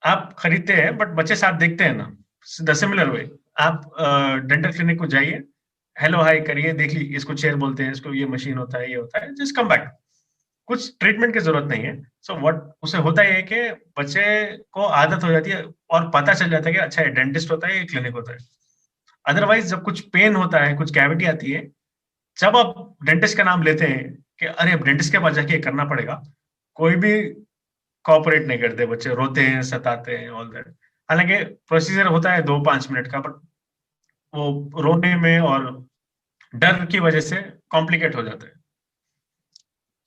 आप खरीदते हैं बट बच्चे साथ देखते हैं ना, द सिमिलर वे आप डेंटल क्लिनिक को जाइए, हेलो हाय करिए, देख ली इसको चेयर बोलते हैं, इसको ये मशीन होता है, ये होता है, जस्ट कम बैक। कुछ ट्रीटमेंट की जरूरत नहीं है। सो व्हाट उससे होता है कि बच्चे को आदत हो जाती है और पता चल जाता है कि अच्छा ये डेंटिस्ट होता है, ये क्लिनिक होता है। अदरवाइज जब कुछ पेन होता है, कुछ कैविटी आती है, जब आप डेंटिस्ट का नाम लेते हैं कि अरे अब डेंटिस्ट के पास जाके ये करना पड़ेगा, कोई भी कॉपरेट नहीं करते, बच्चे रोते हैं, सताते हैं, ऑल दैट। हालांकि प्रोसीजर होता है 2-5 मिनट का, बट वो रोने में और डर की वजह से कॉम्प्लिकेट हो जाता है।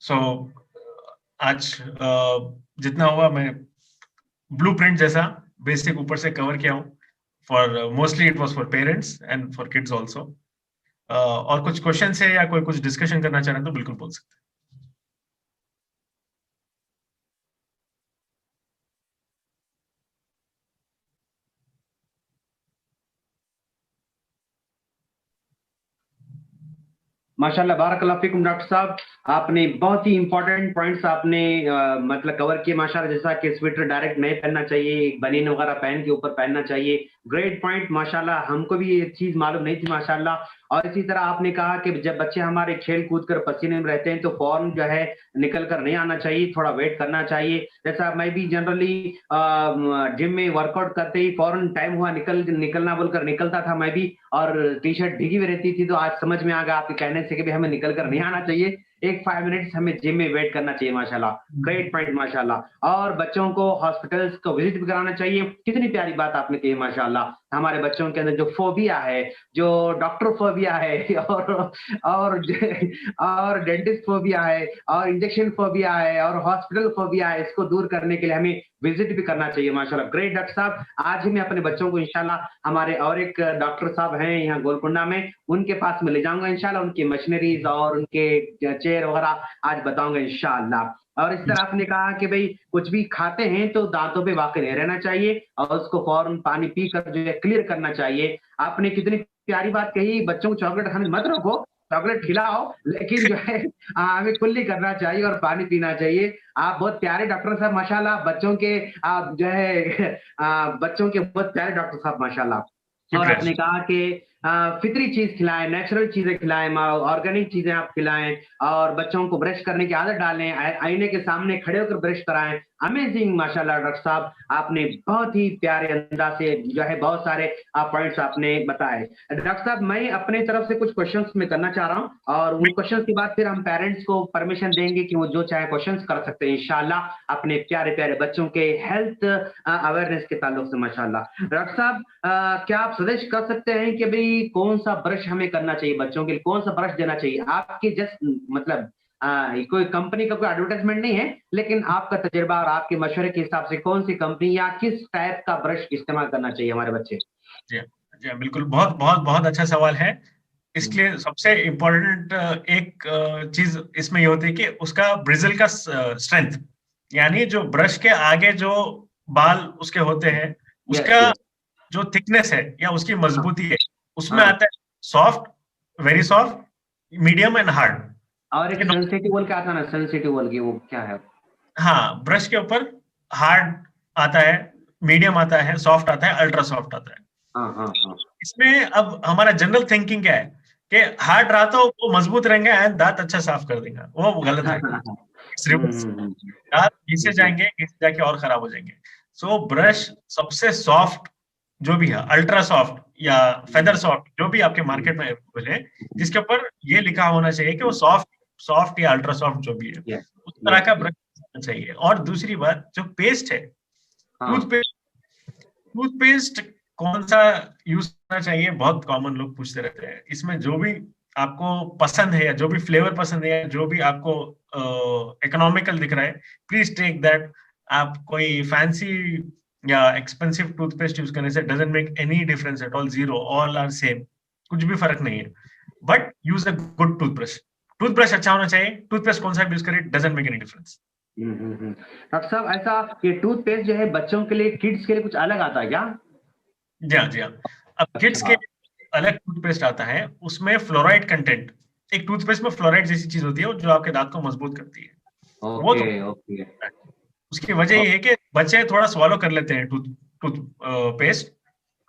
सो आज जितना हुआ मैं ब्लूप्रिंट जैसा बेसिक ऊपर से कवर किया हूँ। For mostly it was for parents and for kids also. और कुछ क्वेश्चन है या कोई कुछ डिस्कशन करना चाह रहे हैं तो बिल्कुल बोल सकते हैं। माशाल्लाह बारकल्लाह फीकुम डॉक्टर साहब, आपने बहुत ही इंपॉर्टेंट पॉइंट्स आपने मतलब कवर किए माशाल्लाह, जैसा कि स्वेटर डायरेक्ट नहीं पहनना चाहिए, बनीन वगैरह पहन के ऊपर पहनना चाहिए। ग्रेट पॉइंट माशाल्लाह, हमको भी ये चीज मालूम नहीं थी माशाल्लाह। और इसी तरह आपने कहा कि जब बच्चे हमारे खेल कूद कर पसीने में रहते हैं तो फौरन जो है निकल कर नहीं आना चाहिए, थोड़ा वेट करना चाहिए। जैसा मैं भी जनरली जिम में वर्कआउट करते ही फौरन टाइम हुआ निकलना बोलकर निकलता था मैं भी, और टी शर्ट भीगी हुई रहती थी, तो आज समझ में आ गया आपके कहने से कि हमें निकल कर नहीं आना चाहिए, एक 5 मिनट्स हमें जिम में वेट करना चाहिए माशाल्लाह। ग्रेट पॉइंट माशाल्लाह। और बच्चों को हॉस्पिटल्स को विजिट भी कराना चाहिए, कितनी प्यारी बात आपने कही माशाल्लाह। हमारे बच्चों के अंदर जो फोबिया है, जो डॉक्टर फोबिया है और डेंटिस्ट फोबिया है और इंजेक्शन फोबिया है और हॉस्पिटल फोबिया है, इसको दूर करने के लिए हमें विजिट भी करना चाहिए माशाल्लाह। ग्रेट डॉक्टर साहब, आज ही मैं अपने बच्चों को इंशाल्लाह हमारे और एक डॉक्टर साहब हैं यहाँ गोलकुंडा में, उनके पास में ले जाऊंगा इंशाल्लाह, उनकी मशीनरीज और उनके चेयर वगैरह आज बताऊंगा इंशाल्लाह। और इस तरह आपने कहा कि भाई कुछ भी खाते हैं तो दांतों पे वाक़ई नहीं रहना चाहिए और उसको फौरन पानी पीकर जो है क्लियर करना चाहिए। आपने कितनी प्यारी बात कही, बच्चों को चॉकलेट खाने मत रखो, चॉकलेट खिलाओ, लेकिन जो है हमें कुल्ली करना चाहिए और पानी पीना चाहिए। आप बहुत प्यारे डॉक्टर साहब माशाल्लाह, बच्चों के आप जो है बच्चों के बहुत प्यारे डॉक्टर साहब माशाल्लाह। और आपने कहा कि फितरी चीज खिलाएं, नेचुरल चीजें खिलाएं, ऑर्गेनिक चीजें आप खिलाएं और बच्चों को ब्रश करने की आदत डालें, आईने के सामने खड़े होकर ब्रश कराएं। अमेजिंग माशाल्लाह डॉक्टर साहब, आपने बहुत ही प्यारे अंदाज से जो है बहुत सारे पॉइंट्स आपने बताए। डॉक्टर साहब, मैं अपने तरफ से कुछ क्वेश्चंस में करना चाह रहा हूं और उन क्वेश्चंस के बाद फिर हम पेरेंट्स को परमिशन देंगे कि वो जो चाहे क्वेश्चंस कर सकते हैं इंशाल्लाह अपने प्यारे प्यारे बच्चों के हेल्थ अवेयरनेस के ताल्लुक से माशाल्लाह। डॉक्टर साहब, क्या आप सजेस्ट कर सकते हैं कि भाई कौन सा ब्रश हमें करना चाहिए बच्चों के लिए, कौन सा ब्रश देना चाहिए? आपके जस्ट मतलब कोई कंपनी का कोई एडवर्टाइजमेंट नहीं है, लेकिन आपका तजुर्बा और आपके मशवरे के हिसाब से कौन सी कंपनी या किस टाइप का ब्रश इस्तेमाल करना चाहिए हमारे बच्चे? जी जी बिल्कुल, बहुत बहुत बहुत अच्छा सवाल है। इसलिए सबसे इम्पोर्टेंट एक चीज इसमें ये होती है कि उसका ब्रिजल का स्ट्रेंथ, यानी जो ब्रश के आगे जो बाल उसके होते हैं उसका जो थिकनेस है या उसकी मजबूती है, उसमें आता है soft, very soft, medium and hard. और एक सेंसिटिव बोल के आता है ना, सेंसिटिव बोल के वो क्या है? हाँ, ब्रश के ऊपर हार्ड आता है, मीडियम आता है, सॉफ्ट आता है, अल्ट्रा सॉफ्ट आता है। हाँ। इसमें अब हमारा जनरल थिंकिंग क्या है कि हार्ड रहा तो वो मजबूत रहेंगे एंड दांत अच्छा साफ कर देगा, वो गलत है। दांत घिसे जाएंगे, घिसे जाके और खराब हो जाएंगे। सो ब्रश सबसे सॉफ्ट जो भी है, अल्ट्रा सॉफ्ट या फेदर सॉफ्ट, जो भी आपके मार्केट में अवेलेबल है, जिसके ऊपर ये लिखा होना चाहिए कि वो सॉफ्ट या अल्ट्रा सॉफ्ट जो भी है, उस तरह का ब्रश चाहिए। और दूसरी बात, जो पेस्ट है, टूथपेस्ट कौन सा यूज करना चाहिए, बहुत कॉमन लोग पूछते रहते हैं। इसमें जो भी आपको पसंद है या जो भी फ्लेवर पसंद है या जो भी आपको इकोनॉमिकल दिख रहा है, प्लीज टेक दैट। आप कोई फैंसी या एक्सपेंसिव टूथपेस्ट यूज करने से doesn't make any difference at all, zero, all are same, कुछ भी फर्क नहीं है। But use a good toothbrush अच्छा होना चाहिए। टूथपेस्ट कौन सा यूज करें, doesn't make any difference. Doctor साहब, ऐसा ये टूथपेस्ट जो है बच्चों के लिए, किड्स के लिए कुछ अलग आता है क्या? जी हाँ। अब किड्स के अलग टूथपेस्ट आता है, उसमें फ्लोराइड कंटेंट, एक टूथपेस्ट में फ्लोराइड जैसी चीज होती है जो आपके दांत को मजबूत करती है। वो तो उसकी वजह ये है कि बच्चे थोड़ा स्वॉलो कर लेते हैं टूथपेस्ट,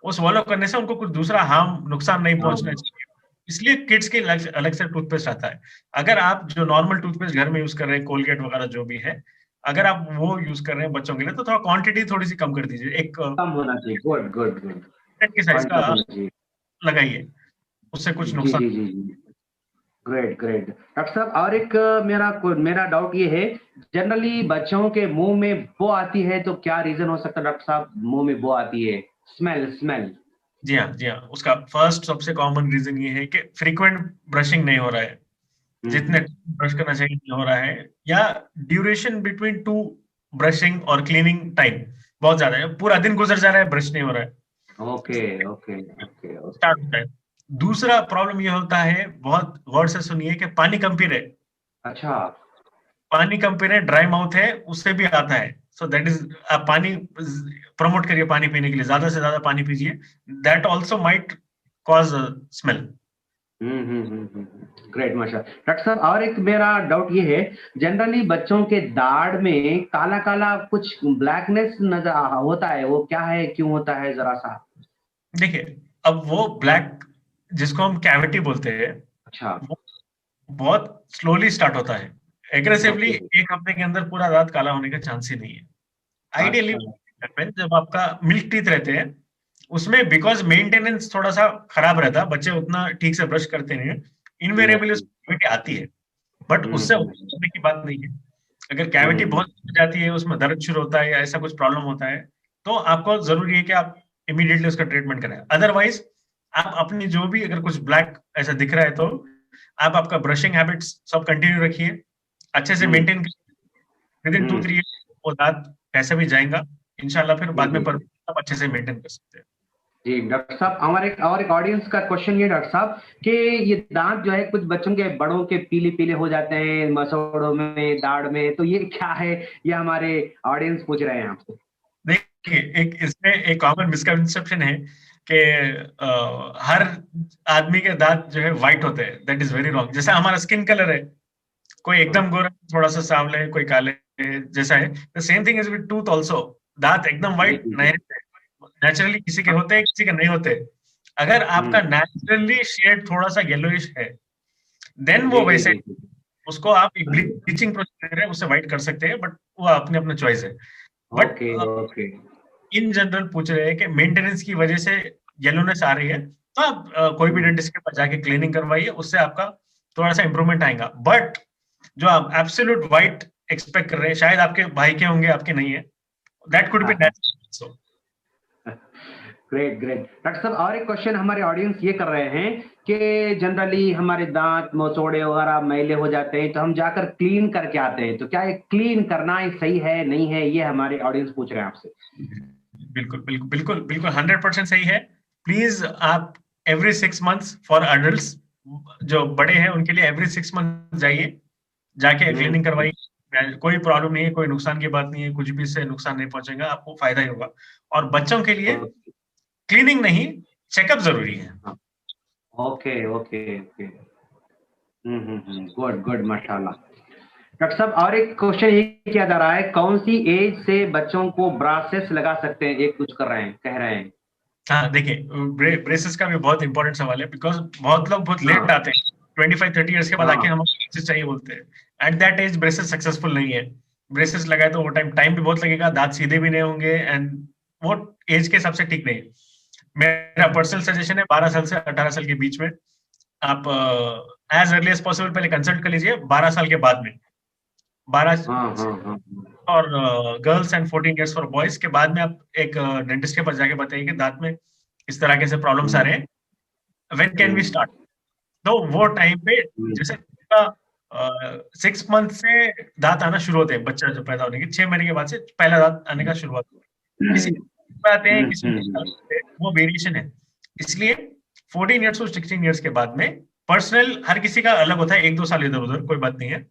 वो स्वॉलो करने से उनको कुछ दूसरा नुकसान नहीं पहुंचना चाहिए, इसलिए किड्स के अलग से टूथपेस्ट आता है। अगर आप जो नॉर्मल टूथपेस्ट घर में यूज कर रहे हैं, कोलगेट वगैरह जो भी है, अगर आप वो यूज कर रहे हैं बच्चों के लिए, तो थोड़ा क्वांटिटी थोड़ी सी कम कर दीजिए, एक कम होना चाहिए। गुड के साइज का लगाइए, उससे कुछ नुकसान। ग्रेट डॉक्टर साहब, और एक मेरा डाउट ये है, जनरली बच्चों के मुंह में बो आती है, तो क्या रीजन हो सकता है डॉक्टर साहब, मुंह में बो आती है, स्मेल? जी हाँ, उसका फर्स्ट सबसे कॉमन रीजन ये है कि फ्रीक्वेंट ब्रशिंग नहीं हो रहा है, जितने ब्रश करना चाहिए नहीं हो रहा है, या ड्यूरेशन बिटवीन टू ब्रशिंग और क्लीनिंग टाइम बहुत ज्यादा है, पूरा दिन गुजर जा रहा है, ब्रश नहीं हो रहा है। ओके। स्टार्ट होता है। दूसरा प्रॉब्लम ये होता है, बहुत गौर से सुनिए, कि पानी कम पी रहे। अच्छा, पानी कम पी रहे, ड्राई माउथ है, उससे भी आता है। सो दैट इज, आप पानी प्रमोट करिए पानी पीने के लिए, ज्यादा से ज्यादा पानी पीजिए, that also might cause smell. Great माशाल्लाह। डॉक्टर साहब और एक मेरा डाउट ये है, जनरली बच्चों के दाढ़ में काला काला कुछ ब्लैकनेस नजर होता है, वो क्या है, क्यों होता है, जरा सा? देखिए, अब वो ब्लैक जिसको हम कैविटी बोलते हैं, अच्छा। वो बहुत स्लोली स्टार्ट होता है। Aggressively okay. एक हफ्ते के अंदर पूरा दांत काला होने का चांस ही नहीं है। आइडियली अच्छा। जब आपका मिल्क टीथ रहते हैं उसमें बिकॉज मेंटेनेंस थोड़ा सा खराब रहता है, बच्चे उतना ठीक से ब्रश करते नहीं है, इनवेरिएबली उसमें कैविटी आती है, बट उससे होने की बात नहीं है। अगर कैविटी बहुत हो जाती है, उसमें दर्द शुरू होता है या ऐसा कुछ प्रॉब्लम होता है, तो आपको जरूरी है कि आप इमीडिएटली उसका ट्रीटमेंट करें। अदरवाइज आप अपनी जो भी अगर कुछ ब्लैक ऐसा दिख रहा है तो आप आपका ब्रशिंग हैबिट्स सब कंटिन्यू रखिए, अच्छे से मेंटेन करिए। विद इन 2-3 वो दांत कैसे भी जाएगा इंशाल्लाह, फिर बाद में पर आप अच्छे से मेंटेन कर सकते हैं। जी डॉक्टर साहब, हमारे एक ऑडियंस का क्वेश्चन ये डॉक्टर साहब कि ये दांत जो है कुछ बच्चों के बड़ों के पीले पीले हो जाते हैं मसोड़ों में, दाढ़ में, तो ये क्या है, ये हमारे ऑडियंस पूछ रहे हैं आपसे। देखिए, एक इसमें एक कॉमन मिसकंसेप्शन है कि हर आदमी के दांत जो है व्हाइट होते हैं। That is very wrong. जैसा हमारा स्किन कलर है, कोई एकदम गोरा, थोड़ा सा सांवले है, कोई काले जैसा है, the same thing is with tooth also. दांत एकदम व्हाइट नहीं रहते, नेचुरली किसी के होते हैं, किसी के नहीं होते। अगर आपका नेचुरली शेड थोड़ा सा येलोइश है, देन वो वैसे उसको आप एक ब्लीचिंग प्रोसीजर है उससे व्हाइट कर सकते हैं, बट वो अपने अपने चॉइस है। बट इन जनरल पूछ रहे हैं कि मेंटेनेंस की वजह से येलोनेस आ रही है, तो आप कोई भी डेंटिस्ट के पास जाके क्लीनिंग करवाइए, उससे आपका थोड़ा सा इंप्रूवमेंट आएगा। बट जो आप एब्सोल्यूट व्हाइट एक्सपेक्ट कर रहे हैं, शायद आपके भाई के होंगे, आपके नहीं है, that could be natural. Great great doctor साहब, और एक क्वेश्चन हमारे ऑडियंस ये कर रहे हैं कि जनरली हमारे दांत मसोड़े वगैरह मैले हो जाते हैं तो हम जाकर क्लीन करके आते हैं, तो क्या ये क्लीन करना सही है, नहीं है, ये हमारे ऑडियंस पूछ रहे हैं आपसे। बिल्कुल बिल्कुल बिल्कुल बिल्कुल 100% सही है। प्लीज आप एवरी 6 मंथ्स फॉर अडल्ट्स, जो बड़े हैं उनके लिए एवरी 6 मंथ जाइए, जाके क्लीनिंग करवाइए। कोई प्रॉब्लम नहीं है, कोई नुकसान की बात नहीं है, कुछ भी इससे नुकसान नहीं पहुंचेगा, आपको फायदा ही होगा। और बच्चों के लिए क्लीनिंग नहीं, चेकअप जरूरी है। Okay okay okay. Good good माशाल्लाह। डॉक्टर साहब, और एक क्वेश्चन ये किया जा रहा है, कौन सी एज से बच्चों को ब्रासेस लगा सकते हैं, एक कुछ कर रहे हैं, कह रहे हैं। हाँ देखिए, ब्रेसेस का भी बहुत इंपॉर्टेंट सवाल है, बिकॉज बहुत लोग बहुत लेट आते हैं, 25-30 ईयर्स के बाद आके हमें ब्रेसेस चाहिए बोलते हैं। At that age braces successful नहीं है। ब्रेसेस लगाए तो वो टाइम भी बहुत लगेगा, दांत सीधे भी नहीं होंगे, एंड वो एज के हिसाब से ठीक नहीं है। मेरा पर्सनल सजेशन है 12 साल से 18 साल के बीच में आप एज अर्ली एज पॉसिबल पहले कंसल्ट कर लीजिए। 12 साल के बाद में 12 और girls and 14 years for boys के बाद में आप एक डेंटिस्ट के पास जाके बताइए कि दांत में इस तरह के से प्रॉब्लम्स आ रहे हैं, व्हेन कैन वी स्टार्ट। तो वो टाइम पे जैसे 6 मंथ से दांत आना शुरू होते हैं, बच्चा जो पैदा होने के 6 महीने के बाद से पहला दांत आने का शुरुआत होता है। किसी आते हैं, किसी वो वेरिएशन है। इसलिए 14 इयर्स और 16 इयर्स के बाद में पर्सनल हर किसी का अलग होता है, 1-2 साल इधर उधर कोई बात नहीं है।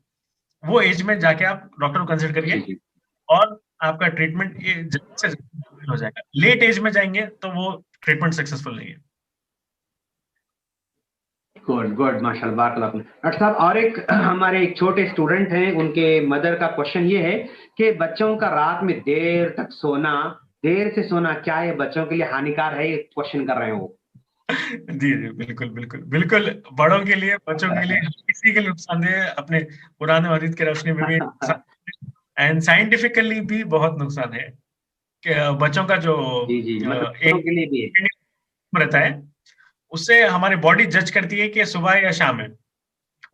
वो एज में जाके आप डॉक्टर को कंसल्ट करिए और आपका ट्रीटमेंट जल्द से जल्द हो जाएगा। लेट एज में जाएंगे तो वो ट्रीटमेंट सक्सेसफुल नहीं है। गुड गुड माशाल्लाह, बात आपने। डॉक्टर साहब, और एक हमारे एक छोटे स्टूडेंट हैं, उनके मदर का क्वेश्चन ये है कि बच्चों का रात में देर से सोना क्या ये बच्चों के लिए हानिकारक है, ये क्वेश्चन कर रहे हैं वो। जी जी बिल्कुल बिल्कुल बिल्कुल, बड़ों के लिए, बच्चों के लिए, किसी के लिए नुकसानदेह है। अपने कुरान और हदीस के रोशनी में भी एंड साइंटिफिकली भी बहुत नुकसान है कि बच्चों का जो एक के लिए भी रहता है, उससे हमारी बॉडी जज करती है कि सुबह या शाम है।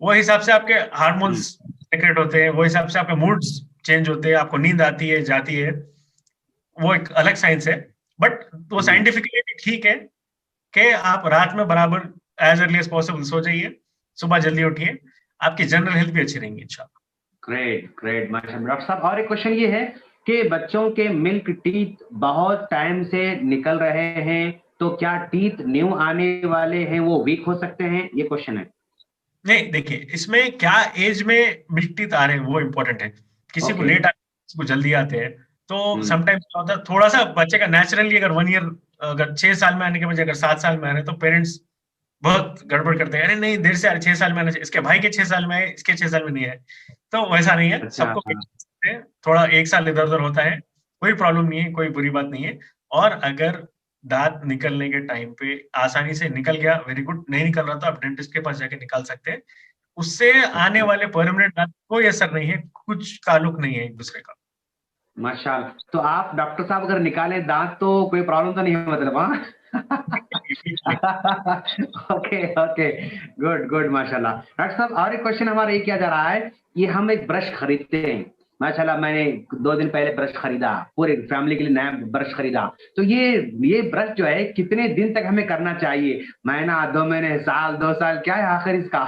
वो हिसाब से आपके हार्मोन्स सेक्रेट होते हैं, वो हिसाब से आपके मूड्स चेंज होते हैं, आपको नींद आती है, जाती है। वो एक अलग साइंस है, बट वो साइंटिफिकली भी ठीक है कि आप रात में बराबर एज अर्ली एज पॉसिबल सो जाइए, सुबह जल्दी उठिए, आपकी जनरल हेल्थ भी अच्छी रहेंगी इंशाल्लाह। ग्रेट ग्रेट माशाल्लाह। डॉक्टर साहब, और एक क्वेश्चन ये है कि बच्चों के मिल्क टीथ बहुत टाइम से निकल रहे हैं, तो क्या टीथ न्यू आने वाले हैं वो वीक हो सकते हैं, ये क्वेश्चन है। नहीं देखिए, इसमें क्या एज में मिल्क टीथ आ रहे हैं वो इम्पोर्टेंट है। किसी को लेट आते हैं, किसी को जल्दी आते हैं, तो समटाइम्स होता है थोड़ा सा बच्चे का नेचुरली, अगर 1 ईयर, अगर 6 साल में आने के बजाय अगर 7 साल में आ रहे हैं, तो पेरेंट्स बहुत गड़बड़ करते हैं, अरे नहीं देर से 6 साल में आना चाहिए, इसके भाई के 6 साल में है, इसके 6 साल में नहीं है। तो वैसा नहीं है, अच्छा सबको थोड़ा 1 साल इधर उधर होता है, कोई प्रॉब्लम नहीं है, कोई बुरी बात नहीं है। और अगर दांत निकलने के टाइम पे आसानी से निकल गया, वेरी गुड, नहीं निकल रहा तो आप डेंटिस्ट के पास जाके निकाल सकते हैं। उससे आने वाले परमानेंट दांत कोई असर नहीं है, कुछ ताल्लुक नहीं है एक दूसरे का। माशाल्लाह। तो आप डॉक्टर साहब अगर निकाले दांत तो कोई प्रॉब्लम तो नहीं है मतलब? हाँ ओके ओके, गुड गुड माशाल्लाह। डॉक्टर साहब और एक क्वेश्चन हमारा ये किया जा रहा है कि हम एक ब्रश खरीदते हैं, माशाल्लाह मैंने 2 दिन पहले ब्रश खरीदा, पूरे फैमिली के लिए नया ब्रश खरीदा, तो ये ब्रश जो है कितने दिन तक हमें करना चाहिए? महीना, 2 महीने, साल, 2 साल, क्या है आखिर इसका?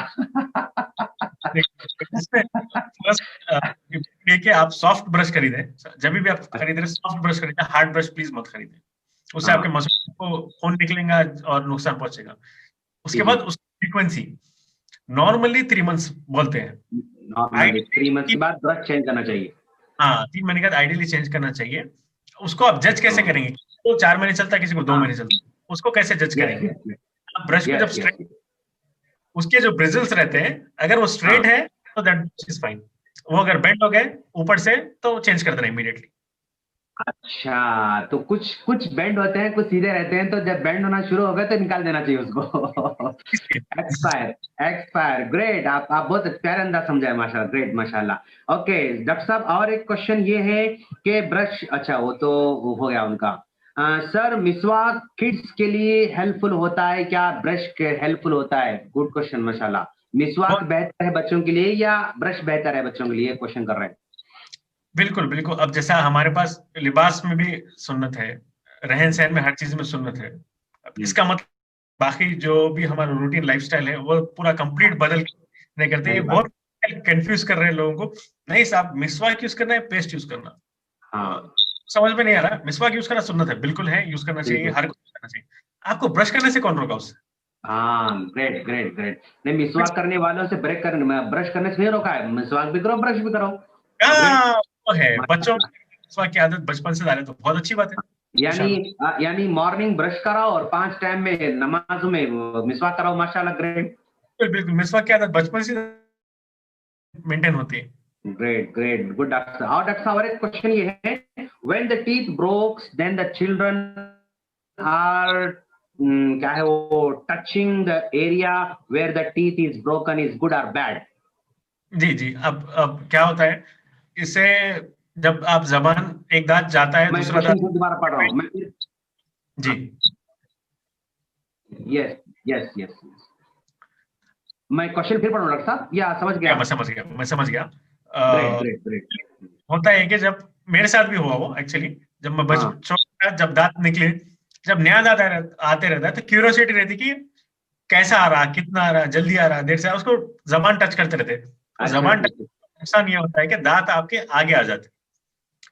देखिए, आप सॉफ्ट ब्रश खरीदें, जब भी आप खरीद रहे सॉफ्ट ब्रश खरीदें, हार्ड ब्रश प्लीज मत खरीदें, उससे आपके मसल्स को खून निकलेगा और नुकसान पहुंचेगा। उसके बाद उसकी फ्रीक्वेंसी नॉर्मली 3 मंथ्स बोलते हैं, नॉर्मली 3 मंथ के बाद ब्रश चेंज करना चाहिए। हाँ, 3 महीने के बाद आइडियली चेंज करना चाहिए। उसको आप जज कैसे करेंगे? तो 4 महीने चलता है, किसी को 2 महीने चलता है, उसको कैसे जज करेंगे? आप ब्रश को जब स्ट्रेट, उसके जो ब्रिजल्स रहते हैं, अगर वो स्ट्रेट है तो दैट इज फाइन, वो अगर बेंड हो गए ऊपर से तो चेंज कर देना इमीडिएटली। अच्छा, तो कुछ बेंड होते हैं, कुछ सीधे रहते हैं, तो जब बेंड होना शुरू हो गए तो निकाल देना चाहिए उसको। एक्सपायर, ग्रेट, आप बहुत प्यारे अंदाज समझाए, माशाल्लाह, ग्रेट माशाल्लाह। ओके डॉक्टर साहब, और एक क्वेश्चन ये है कि ब्रश, अच्छा वो तो हो गया उनका। सर, मिसवाक किड्स के लिए हेल्पफुल होता है क्या? ब्रश के हेल्पफुल होता है? गुड क्वेश्चन माशाल्लाह। मिसवाक बेहतर है बच्चों के लिए या ब्रश बेहतर है बच्चों के लिए, क्वेश्चन कर रहे हैं। बिल्कुल बिल्कुल, अब जैसा हमारे पास लिबास में भी सुन्नत है, रहन सहन में हर चीज में सुन्नत है, इसका मतलब बाकी जो भी हमारा रूटीन लाइफस्टाइल है वो पूरा कंप्लीट बदल नहीं करते। ये बहुत कंफ्यूज कर रहे हैं लोगों को। नहीं साहब, मिसवाक यूज करना है, पेस्ट यूज करना, समझ में नहीं आ रहा। मिसवाक यूज करना सुन्नत है, बिल्कुल है, यूज करना चाहिए, हर को करना चाहिए। आपको ब्रश करने से कौन रोका उससे? हाँ, ग्रेट ग्रेट ग्रेट। नहीं, मिसवाक करने वालों से ब्रश करने से नहीं रोका है, मिसवाक भी करो, ब्रश भी करो। वो है, बच्चों की आदत बचपन से डाले तो बहुत अच्छी बात है। यानी मॉर्निंग ब्रश कराओ और 5 टाइम में नमाज में मिसवाक कराओ, माशाल्लाह, ग्रेट। बिल्कुल, मिसवाक की आदत बचपन से मेंटेन होती है। Great great, good doctor. और डॉक्टर साहब, एक क्वेश्चन ये है, when the teeth brokes then the children are क्या है वो, touching the area where the teeth is broken is good और बैड? जी जी, अब क्या होता है, इससे जब आप जबान, एक दांत जाता है, दूसरा दांत, दोबारा पढ़ रहा हूँ मैं। जी, यस यस यस, मैं क्वेश्चन फिर पढ़ूं डॉक्टर साहब, या समझ गया? मैं समझ गया। Great great. होता है कि जब मेरे साथ भी हुआ वो, एक्चुअली जब मैं छोटा, जब दांत निकले, जब नया दांत आते रहता है तो क्यूरियोसिटी रहती कि कैसा आ रहा, कितना आ रहा, जल्दी आ रहा, देर से, उसको जबान टच करते रहते। जबान टच, नुकसान ये होता है कि दांत आपके आगे आ जाते,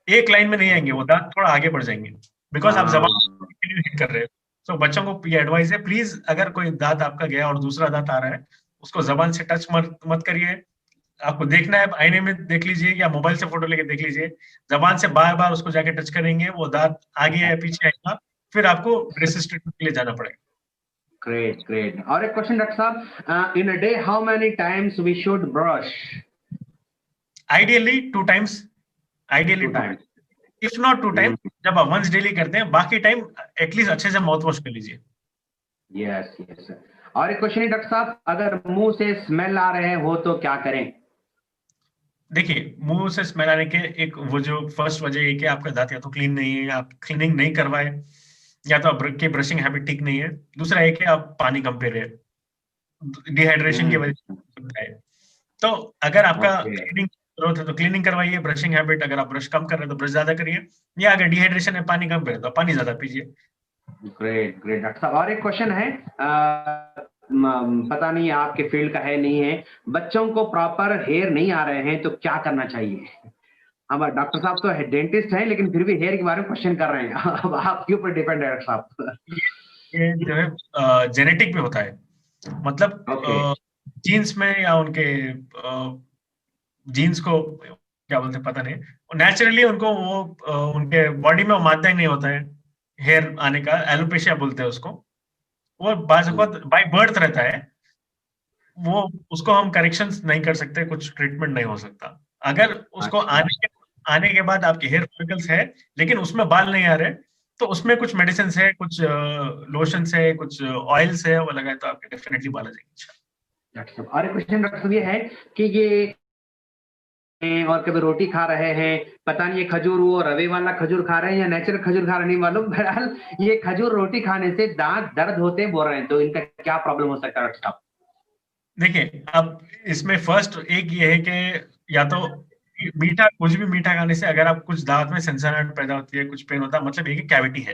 एक लाइन में नहीं आएंगे, वो दांत थोड़ा आगे बढ़ जाएंगे, बिकॉज आप जबान हिट कर रहे हो। तो बच्चों को ये एडवाइस है, प्लीज अगर कोई दांत आपका गया और दूसरा दांत आ रहा है, उसको जबान से टच मत करिए। आपको देखना है, आईने में देख लीजिए या मोबाइल से फोटो लेके देख लीजिए, जबान से बार बार उसको जाके टच करेंगे, वो दांत आगे या पीछे आएगा, फिर आपको ब्रेसेस ट्रीटमेंट के लिए जाना पड़ेगा। Great great. और एक क्वेश्चन डॉक्टर साहब, in a day how many times we should brush? Ideally 2 times, ideally 2 times, if not 2 time. जब आप वंस डेली करते हैं, बाकी टाइम एटलीस्ट अच्छे से माउथ वॉश कर लीजिए। Yes yes. और एक क्वेश्चन है डॉक्टर साहब, अगर मुंह से स्मेल आ रहे हो तो क्या करें? देखिए, मुंह से स्मेल आने के एक वो जो फर्स्ट वजह है कि आपका दांत या तो क्लीन नहीं है, आप क्लीनिंग नहीं करवाए, या तो आपकी ब्रशिंग हैबिट ठीक नहीं है। दूसरा है कि आप पानी कम पी रहे हैं, डिहाइड्रेशन की वजह से है। तो अगर आपका क्लीनिंग जरूरत है तो क्लीनिंग करवाइए, ब्रशिंग हैबिट, अगर आप ब्रश कम कर रहे हैं तो ब्रश ज्यादा करिए, या अगर डिहाइड्रेशन है, पानी कम पी रहे हैं तो पानी ज्यादा पीजिए। ग्रेट ग्रेट डॉक्टर साहब। और एक क्वेश्चन है, पता नहीं आपके फील्ड का है नहीं है, बच्चों को प्रॉपर हेयर नहीं आ रहे हैं तो क्या करना चाहिए? हमारे डॉक्टर साहब तो डेंटिस्ट हैं, लेकिन फिर भी हेयर के बारे में क्वेश्चन कर रहे हैं। अब आपके ऊपर डिपेंड है डॉक्टर साहब। ये जो है जेनेटिक में होता है, मतलब जीन्स में, या उनके जीन्स को क्या बोलते हैं पता नहीं, नेचुरली उनको वो उनके बॉडी में वो मादा ही नहीं होता है हेयर आने का, एलोपेशिया बोलते हैं उसको। वो बाय बर्थ रहता है, वो उसको हम करेक्शंस नहीं कर सकते, कुछ ट्रीटमेंट नहीं हो सकता। अगर उसको अच्छा। आने के बाद आपके हेयर फॉलिकल्स है लेकिन उसमें बाल नहीं आ रहे, तो उसमें कुछ मेडिसिन है, कुछ लोशंस है, कुछ ऑयल्स है, वो लगाए तो आपके डेफिनेटली बाल आ जाएंगे। डॉक्टर साहब और एक क्वेश्चन डॉक्टर साहब ये है कि ये हैं और कभी रोटी खा रहे हैं, पता नहीं ये खजूर वो रवे वाला खजूर खा रहे हैं या नेचुरल खजूर खा रहे हैं, नहीं मालूम। बहरहाल ये खजूर रोटी खाने से दांत दर्द होते बोल रहे हैं, तो इनका क्या प्रॉब्लम हो सकता है डॉक्टर साहब? देखिए, अब इसमें फर्स्ट एक ये है कि या तो मीठा, कुछ भी मीठा खाने से अगर आप कुछ दांत में सनसनाहट पैदा होती है, कुछ पेन होता है, मतलब ये कि कैविटी है।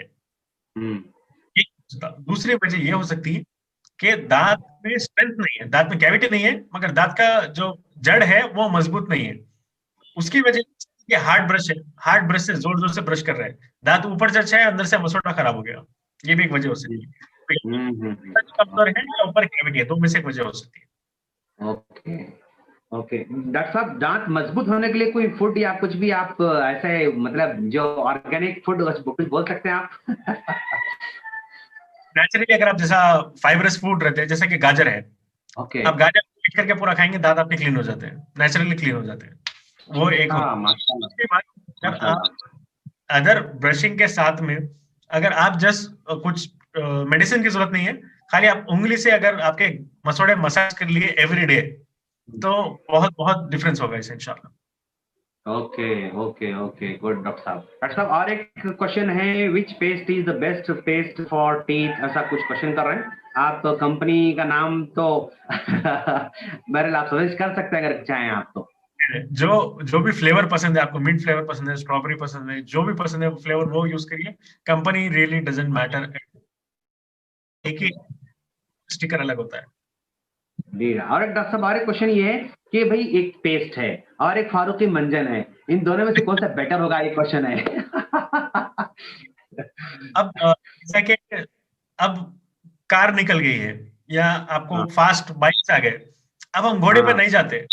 हम्म। एक दूसरी वजह ये हो सकती है कि दांत में स्ट्रेंथ नहीं है, दांत में कैविटी नहीं है, मगर दांत का जो जड़ है वो मजबूत नहीं है। उसकी वजह ये हार्ड ब्रश है, हार्ड ब्रश से जोर जोर से ब्रश कर रहे हैं, दांत ऊपर से अच्छा है, अंदर से मसोड़ा खराब हो गया, ये भी एक वजह हो सकती है। कमजोर है या ऊपर कैविटी है, तो में से एक वजह हो सकती है। ओके ओके डॉक्टर साहब, दांत मजबूत होने के लिए कोई फूड या कुछ भी आप ऐसे मतलब जो ऑर्गेनिक फूड कुछ बोल सकते हैं आप? नेचुरली अगर आप जैसा फाइबरस फूड रहते हैं, जैसे कि गाजर है, ओके। आप गाजर पीट करके पूरा खाएंगे, दांत आपके क्लीन हो जाते हैं, नेचुरली क्लीन हो जाते हैं, वो एक हो। हाँ माशाल्लाह उसके बाद अगर माशाल्लाह। आप अदर ब्रशिंग के साथ में अगर आप जस्ट कुछ मेडिसिन की जरूरत नहीं है, खाली आप उंगली से अगर आपके मसोड़े मसाज कर लिए एवरी डे, तो बहुत बहुत डिफरेंस होगा इससे इंशाल्लाह। Okay okay okay good doctor साहब। डॉक्टर साहब और एक क्वेश्चन है, which paste is the best paste for teeth, ऐसा कुछ क्वेश्चन कर रहे हैं आप। तो कंपनी का नाम तो बहरहाल आप सजेस्ट कर सकते हैं अगर चाहें आप तो। जो जो भी फ्लेवर पसंद है आपको, मिंट फ्लेवर पसंद है, स्ट्रॉबेरी पसंद है, जो भी पसंद है फ्लेवर वो यूज करिए, कंपनी रियली डजंट मैटर, एक ही स्टिकर अलग होता है। जी और एक डॉक्टर साहब और एक क्वेश्चन ये है कि भाई एक पेस्ट है और एक फारूकी मंजन है, इन दोनों में से कौन सा बेटर होगा, ये क्वेश्चन है। अब जैसा कि अब कार निकल गई है या आपको हाँ फास्ट बाइक्स आ गए, अब हम घोड़े पे हाँ नहीं जाते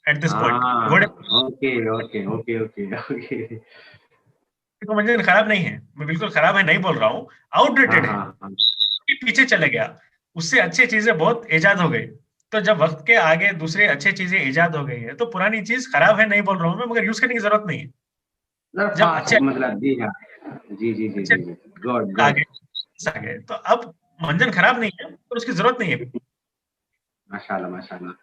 एट दिस पॉइंट। हाँ घोड़े okay okay okay okay okay. तो मंजिल खराब नहीं है, मैं बिल्कुल खराब है नहीं बोल रहा हूँ, हाँ आउटडेटेड है, हाँ हाँ ये पीछे चले गया, उससे अच्छी चीजें बहुत इजाद हो गई। तो जब वक्त के आगे दूसरे अच्छी चीजें इजाद हो गई है, तो पुरानी चीज खराब है नहीं बोल रहा हूँ मैं, मगर यूज करने की जरूरत नहीं है। जब फास्ट अच्छे मतलब जी हाँ जी जी जी अच्छे जी जी गुड आ गुड। गए आ गए, तो अब मंजन खराब नहीं है, तो उसकी जरूरत नहीं है। माशाल्लाह माशाल्लाह।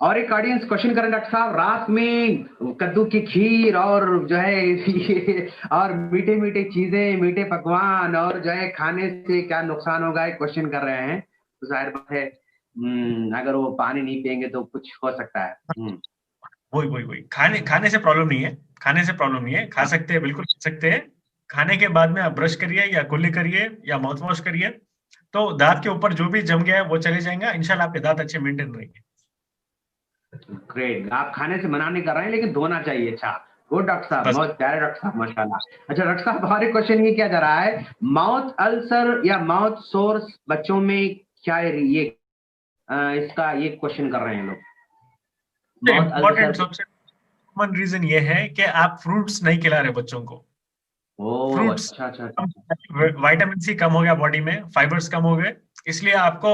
और एक ऑडियंस क्वेश्चन करें डॉक्टर साहब, रात में कद्दू की खीर और जो है ये और मीठे मीठे चीजें, मीठे पकवान और जो है खाने से क्या नुकसान होगा, एक क्वेश्चन कर रहे हैं। तो जाहिर बात है अगर वो पानी नहीं पियेंगे तो कुछ हो सकता है। वही वही वही, खाने खाने से प्रॉब्लम नहीं है, खाने से प्रॉब्लम नहीं है, खा सकते हैं, बिल्कुल खा सकते हैं। खाने के बाद में आप ब्रश करिए या कुल्ली करिए या माउथ वॉश करिए, तो दांत के ऊपर जो भी जम गया है वो चले जाएगा, इंशाल्लाह आपके दांत अच्छे मेंटेन रहेंगे। ग्रेट, आप खाने से मना नहीं कर रहे हैं लेकिन धोना चाहिए। अच्छा गुड डॉक्टर साहब, बस बहुत प्यारे डॉक्टर साहब माशाल्लाह। अच्छा डॉक्टर साहब हमारे क्वेश्चन ये क्या जा रहा है, माउथ अल्सर या माउथ सोर्स बच्चों में क्या ये इसका ये क्वेश्चन कर रहे हैं लोग, माउथ इम्पोर्टेंट अल्सर। सबसे कॉमन रीजन ये है कि आप फ्रूट्स नहीं खिला रहे बच्चों को। ओ फ्रूट्स, अच्छा अच्छा अच्छा। विटामिन सी कम हो गया बॉडी में, फाइबर्स कम हो गए, इसलिए आपको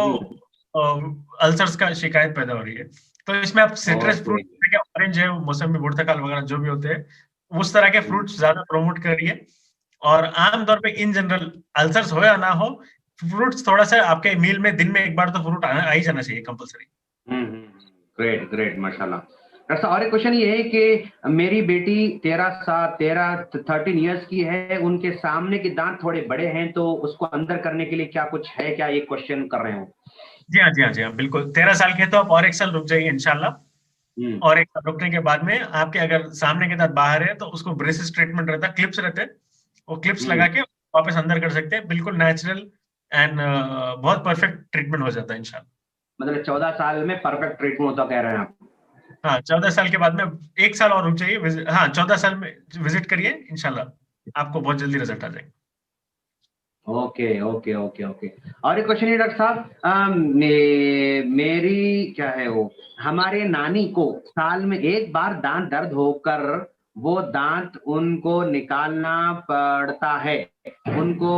हम्म, अल्सर्स का शिकायत पैदा हो रही है। तो इसमें आप सिट्रस ओके फ्रूट, ऑरेंज है, मौसमी, पुर्तकाल वगैरह जो भी होते हैं, उस तरह के फ्रूट्स ज्यादा प्रोमोट करिए। और आमतौर पे इन जनरल अल्सर्स हो या ना हो, फ्रूट्स थोड़ा सा आपके मील में दिन में एक बार तो फ्रूट आ ही जाना चाहिए कंपलसरी। ग्रेट ग्रेट माशाल्लाह। डॉक्टर साहब और एक क्वेश्चन ये है कि मेरी बेटी 13 13 की है, उनके सामने के दांत थोड़े बड़े हैं, तो उसको अंदर करने के लिए क्या कुछ है क्या, ये क्वेश्चन कर रहे हो? जी हाँ जी हाँ जी हाँ, बिल्कुल। 13 साल के तो आप और एक साल रुक जाइए इंशाल्लाह। हम्म और एक साल रुकने के बाद में आपके अगर सामने के दांत बाहर है, तो उसको ब्रेसिस ट्रीटमेंट रहता है, क्लिप्स रहते हैं, वो क्लिप्स लगा हम्म के वापस अंदर कर सकते हैं, बिल्कुल नेचुरल एंड बहुत परफेक्ट ट्रीटमेंट हो जाता है इंशाल्लाह। मतलब 14 साल में परफेक्ट ट्रीटमेंट होता कह रहे हैं आप? हाँ, 14 साल के बाद में एक साल और रुक जाइए, हाँ 14 साल में विजिट करिए, इंशाल्लाह आपको बहुत जल्दी रिजल्ट आ जाएगा। Okay okay okay okay. और एक क्वेश्चन है डॉक्टर साहब, मेरी क्या है वो, हमारे नानी को साल में एक बार दांत दर्द होकर वो दांत उनको निकालना पड़ता है, उनको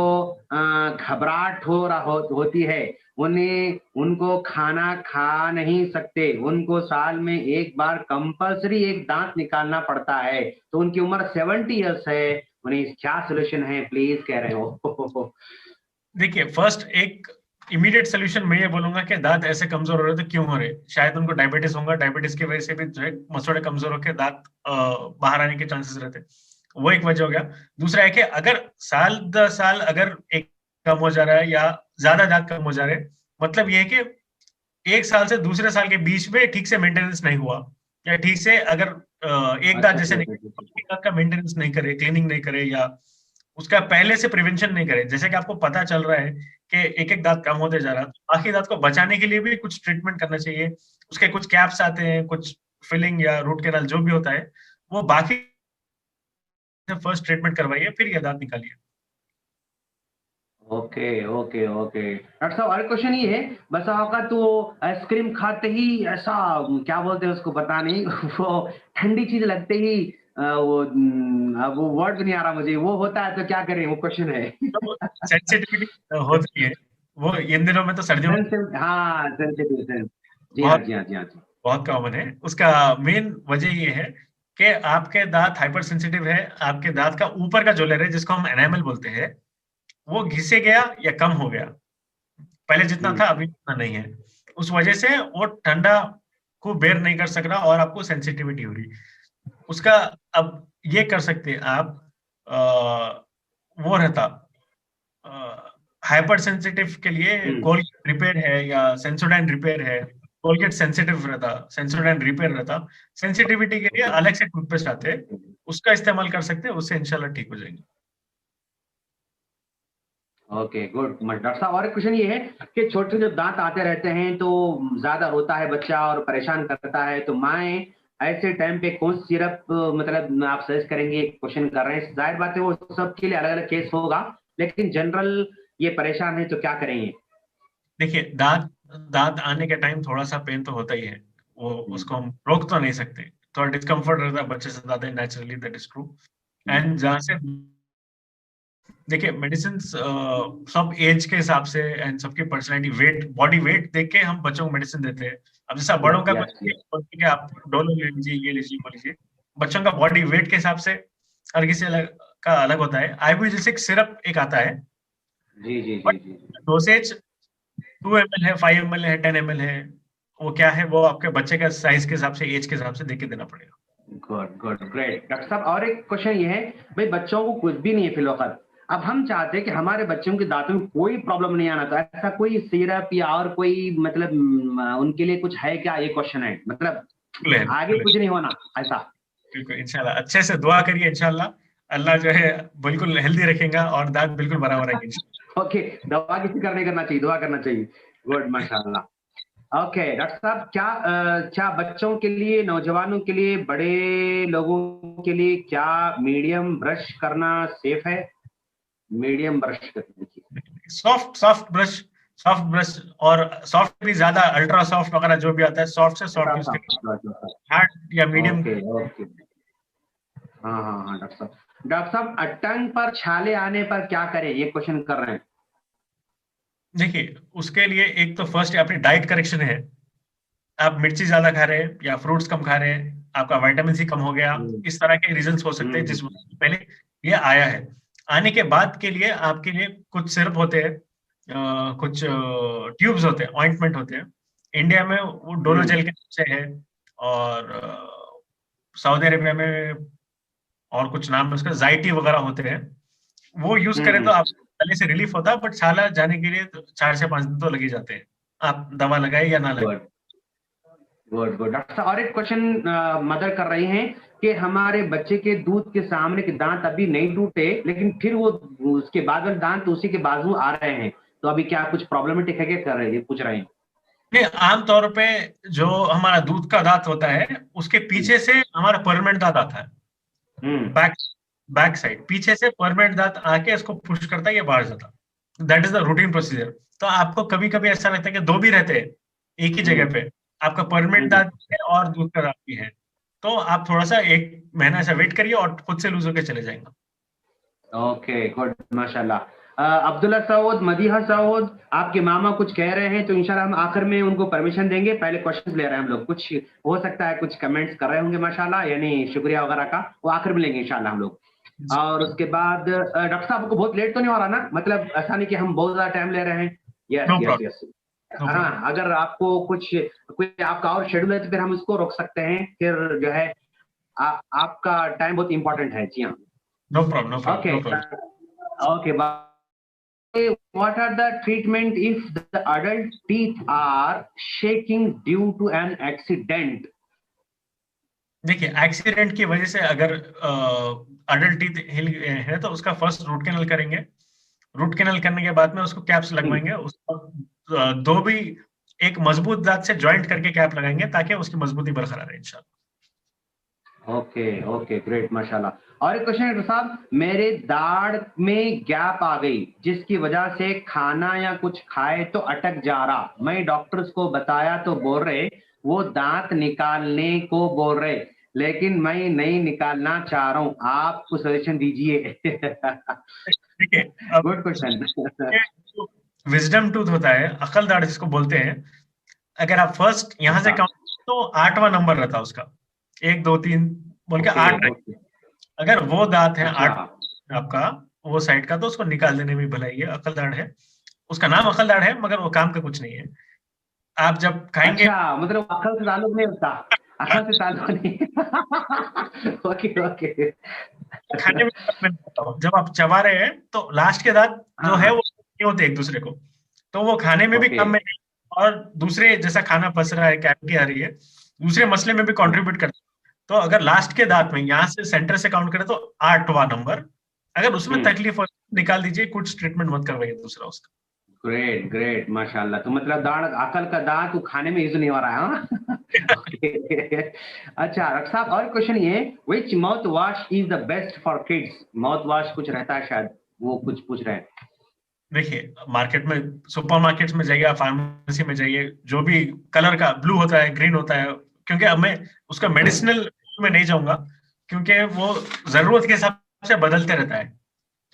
घबराहट होती है, उनको खाना खा नहीं सकते, उनको साल में एक बार कंपल्सरी एक दांत निकालना पड़ता है, तो उनकी उम्र 70 इयर्स है, उन्हें क्या सोल्यूशन है प्लीज कह रहे हो? देखिए, फर्स्ट एक इमीडिएट सोल्यूशन मैं ये बोलूंगा कि दांत ऐसे कमजोर हो रहे तो क्यों हो रहे, शायद उनको डायबिटीज होगा, डायबिटीज की वजह से भी जो है मसोड़े कमजोर होकर दांत बाहर आने के चांसेस रहते, वो एक वजह हो गया। दूसरा है कि अगर साल दर साल अगर एक कम हो जा रहा है या ज्यादा दांत कम हो जा रहे हैं, मतलब ये है कि एक साल से दूसरे साल के बीच में ठीक से मेंटेनेंस नहीं हुआ, या ठीक से अगर एक दांत जैसे दांत का मेंटेनेंस नहीं करे, क्लीनिंग नहीं करे, या उसका पहले से प्रिवेंशन नहीं करे, जैसे कि आपको पता चल रहा है कि एक एक दांत कम होते जा रहा है, तो बाकी दांत को बचाने के लिए भी कुछ ट्रीटमेंट करना चाहिए। उसके कुछ कैप्स आते हैं, कुछ फिलिंग या रूट कैनाल जो भी होता है, वो बाकी फर्स्ट ट्रीटमेंट करवाइए, फिर ये दांत निकालिए। ओके ओके ओके डॉक्टर साहब, और क्वेश्चन ये है, बस आपका तो आइसक्रीम खाते ही ऐसा क्या बोलते हैं उसको पता नहीं वो ठंडी चीज लगते ही वो वर्ड नहीं आ रहा मुझे, वो होता है तो क्या करें, वो क्वेश्चन है। सेंसिटिविटी होती है वो इन दिनों में, तो सर्दियों में हाँ सेंसिटिव, जी हाँ जी हाँ जी हाँ जी, बहुत कॉमन है। उसका मेन वजह ये है कि आपके दांत हाइपर सेंसिटिव है, आपके दांत का ऊपर का जो लेयर है जिसको हम एनामल बोलते हैं, वो घिसे गया या कम हो गया, पहले जितना था अभी उतना नहीं है, उस वजह से वो ठंडा को बेयर नहीं कर सक रहा और आपको सेंसिटिविटी हो रही। उसका अब ये कर सकते हैं आप, वो रहता हाइपर सेंसिटिव के लिए कोलगेट रिपेयर है या सेंसोडाइन रिपेयर है, कोलगेट सेंसिटिव रहता, सेंसोडाइन रिपेयर रहता, सेंसिटिविटी के लिए अलग से टूथपेस्ट आते हैं, उसका इस्तेमाल कर सकते हैं, उससे इंशाल्लाह ठीक हो जाएंगे। ओके गुड डॉक्टर साहब, और एक क्वेश्चन ये है कि छोटे जो दांत आते रहते हैं तो ज्यादा रोता है बच्चा और परेशान करता है, तो माएँ ऐसे टाइम पे कौन सी सिरप मतलब आप सजेस्ट करेंगे, क्वेश्चन कर रहे हैं, जाहिर बात है वो सबके लिए अलग अलग केस होगा, लेकिन जनरल ये परेशान है तो क्या करेंगे? देखिए, दांत दांत आने के टाइम थोड़ा सा पेन तो होता ही है, वो उसको हम रोक तो नहीं सकते, थोड़ा डिस्कम्फर्ट रहता है बच्चे से ज्यादा, naturally that is true. And जहाँ से देखिए, मेडिसिन सब एज के हिसाब से एंड सबकी पर्सनैलिटी, वेट, बॉडी वेट देख के हम बच्चों को मेडिसिन देते हैं। अब जैसा बड़ों का कुछ आप डोलो ले लीजिए, ये लीजिए, वो लीजिए, बच्चों का बॉडी वेट के हिसाब से हर किसी का अलग होता है। आइबुप्रोफेन सिरप एक आता है, जी जी जी जी, डोसेज 2 ml है, 5 ml है, 10 ml है, वो क्या है, वो आपके बच्चे का साइज के हिसाब से, एज के हिसाब से देख के देना पड़ेगा। गुड गुड ग्रेट डॉक्टर साहब, और एक क्वेश्चन ये है, भाई बच्चों को कुछ भी नहीं है फिलहाल, अब हम चाहते हैं कि हमारे बच्चों के दांतों में कोई प्रॉब्लम नहीं आना, तो ऐसा कोई सिरप या और कोई मतलब उनके लिए कुछ है क्या, ये क्वेश्चन है, मतलब आगे कुछ नहीं होना ऐसा? बिल्कुल, इंशाल्लाह अच्छे से दुआ करिए, इंशाल्लाह अल्लाह जो है बिल्कुल हेल्दी रखेगा और दांत बिल्कुल बराबर आएंगे। ओके, दवा किसी करना चाहिए, दुआ करना चाहिए। गुड, माशाल्लाह। ओके डॉक्टर साहब, क्या बच्चों के लिए, नौजवानों के लिए, बड़े लोगों के लिए क्या मीडियम ब्रश करना सेफ है? मीडियम ब्रश करना, सॉफ्ट ब्रश और सॉफ्ट भी ज्यादा, अल्ट्रा सॉफ्ट वगैरह जो भी आता है, सॉफ्ट से सॉफ्ट यूज करिए, हार्ड या मीडियम। ओके, हाँ हाँ हाँ डॉक्टर साहब, टंग पर छाले आने पर क्या करें, ये क्वेश्चन कर रहे हैं। देखिए, उसके लिए एक तो फर्स्ट अपनी डाइट करेक्शन है, आप मिर्ची ज्यादा खा रहे हैं या फ्रूट्स कम खा रहे हैं, आपका विटामिन सी कम हो गया, इस तरह के रीजंस हो सकते हैं जिस पहले ये आया है। आने के बाद के लिए आपके लिए कुछ सिरप होते हैं, कुछ ट्यूब्स होते हैं, ऑइंटमेंट होते हैं, इंडिया में वो डोलो जेल के नाम से है, और सऊदी अरेबिया में और कुछ नाम है उसका, जाइटी वगैरह होते हैं, वो यूज करें तो आप गले से रिलीफ होता है, बट छाला जाने के लिए 4 से 5 दिन तो लग ही जाते हैं, आप दवा लगाए या ना लगाए। गुड गुड डॉक्टर साहब, और एक क्वेश्चन मदर कर रही हैं कि हमारे बच्चे के दूध के सामने के दांत अभी नहीं टूटे, लेकिन फिर वो उसके बाद में दांत उसी के बाजू आ रहे हैं, तो अभी क्या कुछ प्रॉब्लमेटिक है, क्या कर रहे हैं, पूछ रहे हैं? नहीं, आमतौर पे जो हमारा दूध का दांत होता है उसके पीछे से हमारा परमानेंट दांत आता है, बैक साइड पीछे से परमानेंट दांत आके इसको पुश करता है, ये बाहर जाता, that is the routine procedure. तो आपको कभी कभी ऐसा लगता है कि दो भी रहते हैं एक ही जगह पे, आपका परमानेंट दांत है और दूध का दांत भी है, तो आप थोड़ा सा 1 महीना ऐसा वेट करिए और खुद से लूज होकर चले जाएंगे। ओके गुड, माशाल्लाह। अब्दुल्ला सऊद, मदीहा सऊद, आपके मामा कुछ कह रहे हैं तो इंशाल्लाह हम आखिर में उनको परमिशन देंगे। पहले क्वेश्चंस ले रहे हैं हम लोग, कुछ हो सकता है कुछ कमेंट्स कर रहे होंगे माशाल्लाह, यानी शुक्रिया वगैरह का, वो आखिर में लेंगे इंशाल्लाह हम लोग। और उसके बाद डॉक्टर साहब को बहुत लेट तो नहीं हो रहा ना, मतलब ऐसा नहीं कि हम बहुत ज्यादा टाइम ले रहे हैं? Yes no yes problem, yes. No हाँ, प्रॉब्लम, अगर आपको कुछ कोई आपका और शेड्यूल है तो फिर हम उसको रोक सकते हैं, फिर जो है आपका टाइम बहुत इंपॉर्टेंट है। जी हाँ। No problem, no problem, okay no problem. Okay. What are the treatment if the adult teeth are shaking due to an accident? देखिए, एक्सीडेंट की वजह से अगर अडल्ट टीथ हिल गए हैं तो उसका फर्स्ट रूट कैनल करेंगे। रूट कैनल करने के बाद में उसको कैप्स लगवाएंगे। उसको दो भी एक मजबूत दांत से जॉइंट करके कैप लगाएंगे ताकि उसकी मजबूती बरकरार रहे इंशाल्लाह। ओके ओके, ग्रेट, माशाल्लाह। और एक क्वेश्चन है डॉक्टर साहब, मेरे दाढ़ में गैप आ गई जिसकी वजह से खाना या कुछ खाए तो अटक जा रहा। मैं डॉक्टर्स को बताया तो बोल रहे वो दांत निकालने को बोल रहे, लेकिन मैं नहीं निकालना चाह रहा हूँ, आप कुछ सजेशन दीजिए। ठीक है, अब गुड क्वेश्चन। विजडम टूथ होता है, अकल दाढ़ जिसको बोलते हैं। अगर आप फर्स्ट यहाँ से अच्छा, काउंट तो 8वां नंबर रहता है उसका, 1 2 3 बोल के ओके 8 रहे। ओके, अगर वो दांत है अच्छा 8 आपका, वो साइड का, तो उसको निकाल देने में भलाई है। अकल दाढ़ है, उसका नाम अकल दाढ़ है, मगर वो काम का कुछ नहीं है। आप जब खाएंगे अच्छा, मतलब अकल से ताल्लुक नहीं होता, अकल से ताल्लुक नहीं। Okay okay. खाने में मैं बताता हूँ, जब आप चबा रहे हैं तो लास्ट के दांत जो हाँ है हाँ, वो नहीं होते एक दूसरे को, तो वो खाने में भी ओके, काम में नहीं, और दूसरे जैसा खाना पच रहा है, कैविटी आ रही है, दूसरे मसले में भी कंट्रीब्यूट करता है। तो अगर लास्ट के दांत में यहाँ से सेंटर से काउंट करें तो 8वां नंबर, अगर उसमें तकलीफ हो निकाल दीजिए, कुछ ट्रीटमेंट मत करवाइए दूसरा उसका। ग्रेट ग्रेट, माशाल्लाह। तो मतलब दाढ़ अकल का दांत वो खाने में यूज नहीं हो रहा है, हाँ? ओके। अच्छा डॉक्टर साहब, और क्वेश्चन ये, which mouth wash is the best for kids? Mouth wash कुछ रहता है शायद, वो कुछ पूछ रहे हैं। देखिए, मार्केट में, सुपर मार्केट्स में जाइए, फार्मेसी में जाइए, जो भी कलर का ब्लू होता है, ग्रीन होता है, क्योंकि अब मैं उसका मेडिसिनल में नहीं जाऊंगा, क्योंकि वो जरूरत के हिसाब से बदलते रहता है।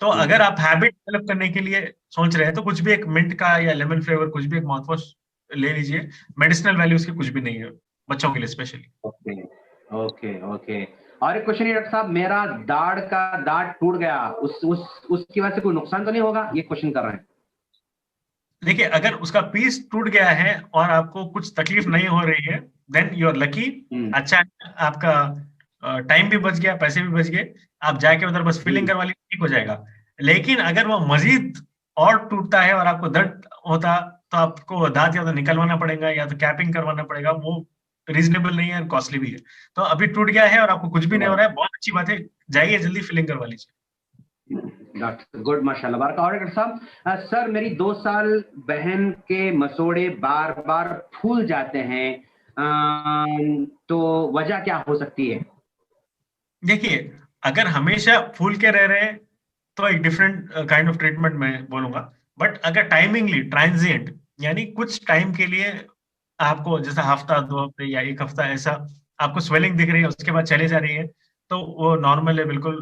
तो अगर आप हैबिट डेवलप करने के लिए सोच रहे हैं तो कुछ भी एक मिंट का या लेमन फ्लेवर कुछ भी एक माउथ वॉश ले लीजिए। मेडिसिनल वैल्यू उसकी कुछ भी नहीं है, बच्चों के लिए स्पेशली। Okay okay okay. और एक क्वेश्चन है डॉक्टर साहब, मेरा दाढ़ का दांत टूट गया, उसकी वजह से कोई नुकसान तो नहीं होगा, ये क्वेश्चन कर रहे हैं। देखिए, अगर उसका पीस टूट गया है और आपको कुछ तकलीफ नहीं हो रही है, देन यू आर लकी। हम्म, अच्छा है, आपका टाइम भी बच गया, पैसे भी बच गए। आप जाके उधर बस फिलिंग हम्म, करवा लीजिए, ठीक हो जाएगा। लेकिन अगर वो मजीद और टूटता है और आपको दर्द होता, तो आपको दांत या तो निकलवाना पड़ेगा या तो कैपिंग करवाना पड़ेगा। वो रीजनेबल नहीं है और कॉस्टली भी है। तो अभी टूट गया है और आपको कुछ भी नहीं हो रहा है, बहुत अच्छी बात है, जाइए जल्दी फिलिंग करवा लीजिए। डॉक्टर गुड, माशाल्लाह, बार और डॉक्टर साहब, सर मेरी 2 साल बहन के मसोड़े बार बार फूल जाते हैं, तो वजह क्या हो सकती है? देखिए, अगर हमेशा फूल के रह रहे हैं तो एक डिफरेंट काइंड ऑफ ट्रीटमेंट मैं बोलूंगा। बट अगर टाइमिंगली ट्रांजिएंट, यानी कुछ टाइम के लिए आपको, जैसा हफ्ता 2 हफ्ते या 1 हफ्ता ऐसा आपको स्वेलिंग दिख रही है, उसके बाद चले जा रही है, तो वो नॉर्मल है बिल्कुल,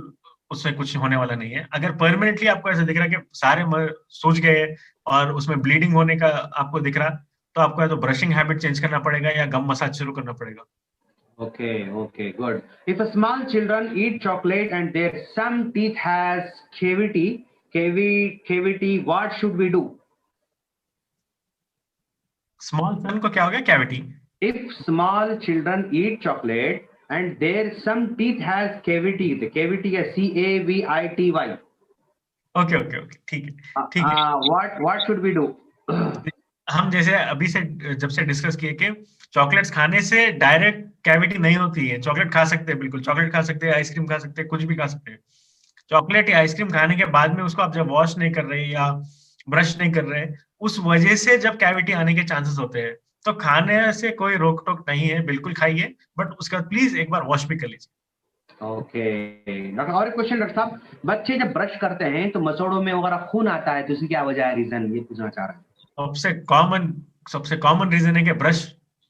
उससे कुछ होने वाला नहीं है। अगर परमानेंटली आपको ऐसा दिख रहा है कि सारे सूज गए और उसमें ब्लीडिंग होने का आपको दिख रहा, तो आपको या तो ब्रशिंग हैबिट चेंज करना पड़ेगा या गम मसाज शुरू करना पड़ेगा। Okay, okay, good. If a small children eat chocolate and their some teeth has cavity, what should we do? Small son को क्या हो गया, cavity? If small children eat chocolate and their some teeth has cavity, the cavity is cavity. Okay okay okay, ठीक है ठीक है। What should we do? हम जैसे अभी से जब से डिस्कस किए कि चॉकलेट्स खाने से डायरेक्ट कैविटी नहीं होती है। चॉकलेट खा सकते हैं, बिल्कुल चॉकलेट खा सकते हैं, आइसक्रीम खा सकते हैं, कुछ भी खा सकते हैं। चॉकलेट या आइसक्रीम खाने के बाद में उसको आप जब वॉश नहीं कर रहे या ब्रश नहीं कर रहे, उस वजह से जब कैविटी आने के चांसेस होते हैं। तो खाने से कोई रोक टोक नहीं है, बिल्कुल खाइए, बट उसका प्लीज एक बार वॉश भी कर लीजिए। ओके डॉक्टर, और एक क्वेश्चन डॉक्टर साहब, बच्चे जब ब्रश करते हैं तो मसोड़ों में वगैरह खून आता है, तो इसकी क्या वजह है, रीजन, ये पूछना चाह रहे हैं। सबसे कॉमन रीजन है कि ब्रश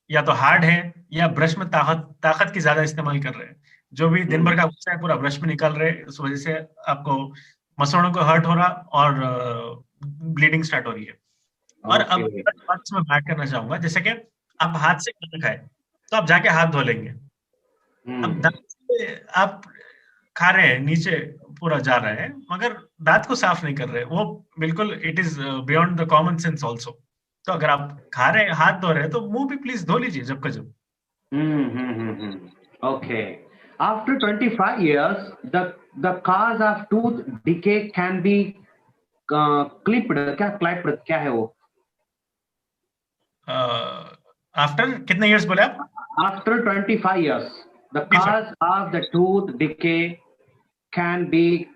या तो हार्ड है या ब्रश में ताकत की ज्यादा इस्तेमाल कर रहे हैं। जो भी दिन भर का गुस्सा है पूरा ब्रश में निकाल रहे हैं, इस वजह से आपको मसल्स को हर्ट हो रहा और ब्लीडिंग स्टार्ट हो रही है। और अब ओके। बात मैं बात करना चाहूंगा, जैसे कि आप हाथ से खाना खाए तो आप जाके हाथ धो लेंगे। अब दांत से आप खा रहे हैं, नीचे पूरा जा रहा है, मगर दांत को साफ नहीं कर रहे, वो बिल्कुल it is beyond the common sense also. तो अगर आप खा रहे हैं, हाथ धो रहे हैं, तो मुंह भी प्लीज धो लीजिए जब का जब। Okay. After 25 years, the cause of tooth decay can be clipped. क्या है वो? आफ्टर कितने इयर्स बोले आप? After 25 years, the cause of the tooth decay can be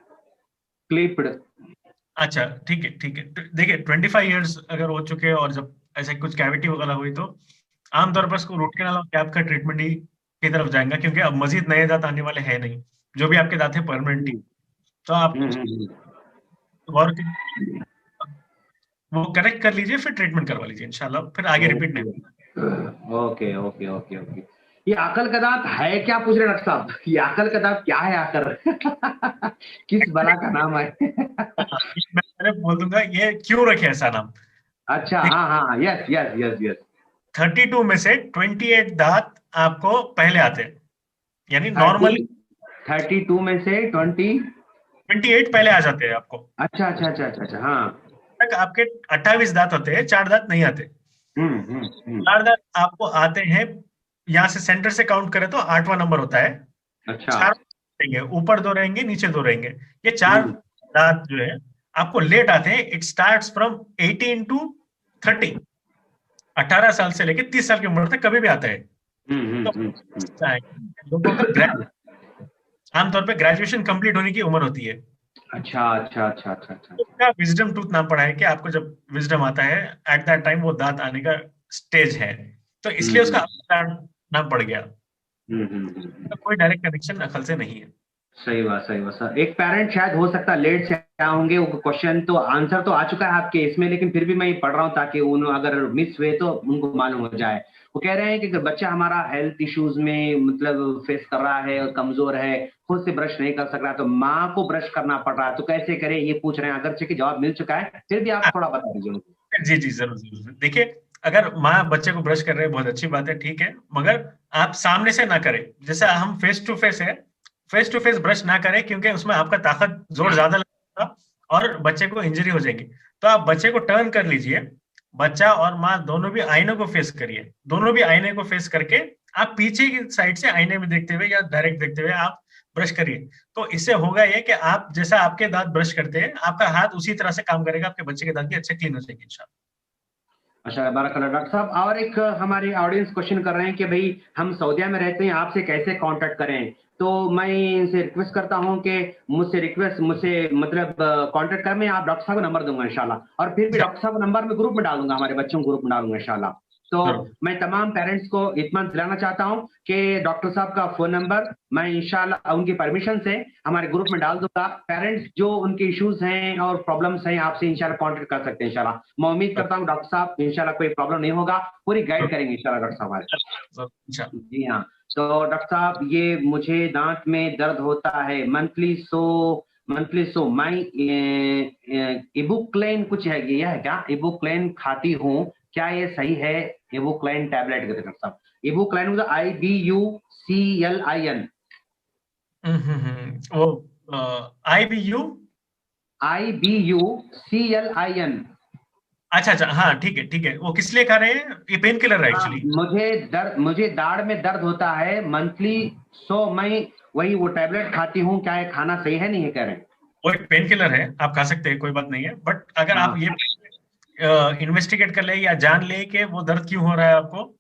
clipped. अच्छा, ठीक है ठीक है। देखिए 25 इयर्स अगर हो चुके हैं और जब ऐसे कुछ कैविटी वगैरह हुई, तो आमतौर पर उसको रूट कैनाल और कैप का ट्रीटमेंट ही की तरफ जाएगा, क्योंकि अब मजीद नए दांत आने वाले हैं नहीं, जो भी आपके दांत है परमानेंट ही। तो आप गौर वो करेक्ट कर लीजिए, फिर ट्रीटमेंट करवा लीजिए, इंशाल्लाह फिर आगे रिपीट नहीं होगा। Okay okay okay okay. ये अकल का दांत है क्या, पूछ रहे डॉक्टर साहब? ये अकल का दांत क्या है आखिर? किस बला का नाम है? मैं पहले बोल दूंगा ये क्यों रखे ऐसा नाम। अच्छा, हाँ हाँ, यस यस यस यस। 32 में से 28 दांत आपको पहले आते हैं, यानी नॉर्मल 32 में से 28 पहले आ जाते हैं आपको। अच्छा अच्छा अच्छा अच्छा अच्छा, हाँ। तक आपके 28 दांत होते हैं, 4 दांत नहीं आते। 4 दांत आपको आते हैं, यहाँ से सेंटर से काउंट करें तो 8वां नंबर होता है। अच्छा। 4 रहेंगे, ऊपर 2 रहेंगे, नीचे 2 रहेंगे। ये 4 दांत जो है आपको लेट आते हैं। इट स्टार्ट्स फ्रॉम 18 टू 30, 18 साल से लेके 30 साल की उम्र तक कभी भी आता है। तो लोगों का आमतौर पे ग्रेजुएशन कंप्लीट होने की उम्र होती है। अच्छा अच्छा अच्छा अच्छा अच्छा। उसका विजडम टूथ नाम पड़ा है कि आपको जब विजडम आता है एट दैट टाइम वो दांत आने का स्टेज है, तो इसलिए उसका नाम पड़ गया। तो कोई डायरेक्ट कनेक्शन अकल से नहीं है। सही बात सही बात सर। एक पेरेंट शायद हो सकता है लेट से आए होंगे, वो क्वेश्चन तो आंसर तो आ चुका है आपके इसमें, लेकिन फिर भी मैं ये पढ़ रहा हूँ ताकि उन अगर मिस हुए तो उनको मालूम हो जाए। वो कह रहे हैं कि अगर बच्चा हमारा हेल्थ इश्यूज में मतलब फेस कर रहा है और कमजोर है, खुद से ब्रश नहीं कर सक रहा, तो माँ को ब्रश करना पड़ रहा है, तो कैसे करे ये पूछ रहे हैं। अगर कि जवाब मिल चुका है, फिर भी आप थोड़ा बता दीजिए उनको। जी जी जरूर जरूर। देखिए, अगर माँ बच्चे को ब्रश कर रहे हैं बहुत अच्छी बात है, ठीक है, मगर आप सामने से ना करें। जैसे हम फेस टू फेस है, फेस टू फेस ब्रश ना करें, क्योंकि उसमें आपका ताकत जोर ज्यादा लगेगा और बच्चे को इंजरी हो जाएगी। तो आप बच्चे को टर्न कर लीजिए, बच्चा और माँ दोनों भी आईने को फेस करिए। दोनों भी आईने को फेस करके आप पीछे की साइड से आईने में देखते हुए या डायरेक्ट देखते हुए आप ब्रश करिए। तो इससे होगा ये कि आप जैसा आपके दांत ब्रश करते हैं, आपका हाथ उसी तरह से काम करेगा, आपके बच्चे के दांत भी अच्छे क्लीन हो जाएंगे इंशाल्लाह। अच्छा, बारकाल्लाह डॉक्टर साहब। और एक हमारे ऑडियंस क्वेश्चन कर रहे हैं कि भाई हम सऊदीया में रहते हैं, आपसे कैसे कांटेक्ट करें? तो मैं इनसे रिक्वेस्ट करता हूं कि मुझसे मतलब कांटेक्ट करें। मैं आप डॉक्टर साहब का नंबर दूंगा इंशाल्लाह, और फिर भी डॉक्टर साहब का नंबर मैं ग्रुप में डाल दूंगा, हमारे बच्चों को ग्रुप में डालूंगा इंशाल्लाह। तो मैं तमाम पेरेंट्स को इत्मीनान दिलाना चाहता हूं कि डॉक्टर साहब का फोन नंबर मैं इंशाल्लाह उनकी परमिशन से हमारे ग्रुप में डाल दूंगा। पेरेंट्स जो उनके इश्यूज हैं और प्रॉब्लम्स हैं, आपसे इंशाल्लाह कांटेक्ट कर सकते हैं इंशाल्लाह। मैं उम्मीद करता हूं डॉक्टर साहब इंशाल्लाह कोई प्रॉब्लम नहीं होगा, पूरी गाइड करेंगे इंशाल्लाह डॉक्टर साहब हमारे। जी हाँ। तो डॉक्टर साहब, ये मुझे दांत में दर्द होता है मंथली सो मैं इबुक्लेन कुछ है, ये है क्या? इबुक्लेन खाती हूँ, क्या ये सही है? इबुक्लेन टैबलेट डॉक्टर साहब, इबुक्लेन मतलब IBUCLIN। वो IBUCLIN। अच्छा अच्छा, हाँ ठीक है ठीक है। वो किस लिए खा रहे हैं? ये पेन किलर है एक्चुअली। मुझे दाढ़ में दर्द होता है मंथली, सो मैं वही वो टैबलेट खाती हूँ, क्या ये खाना सही है? नहीं है कह रहे हैं। वो एक पेन किलर है, आप खा सकते हैं, कोई बात नहीं है। बट अगर आप ये इन्वेस्टिगेट कर ले या जान ले कि वो दर्द क्यों हो रहा है आपको,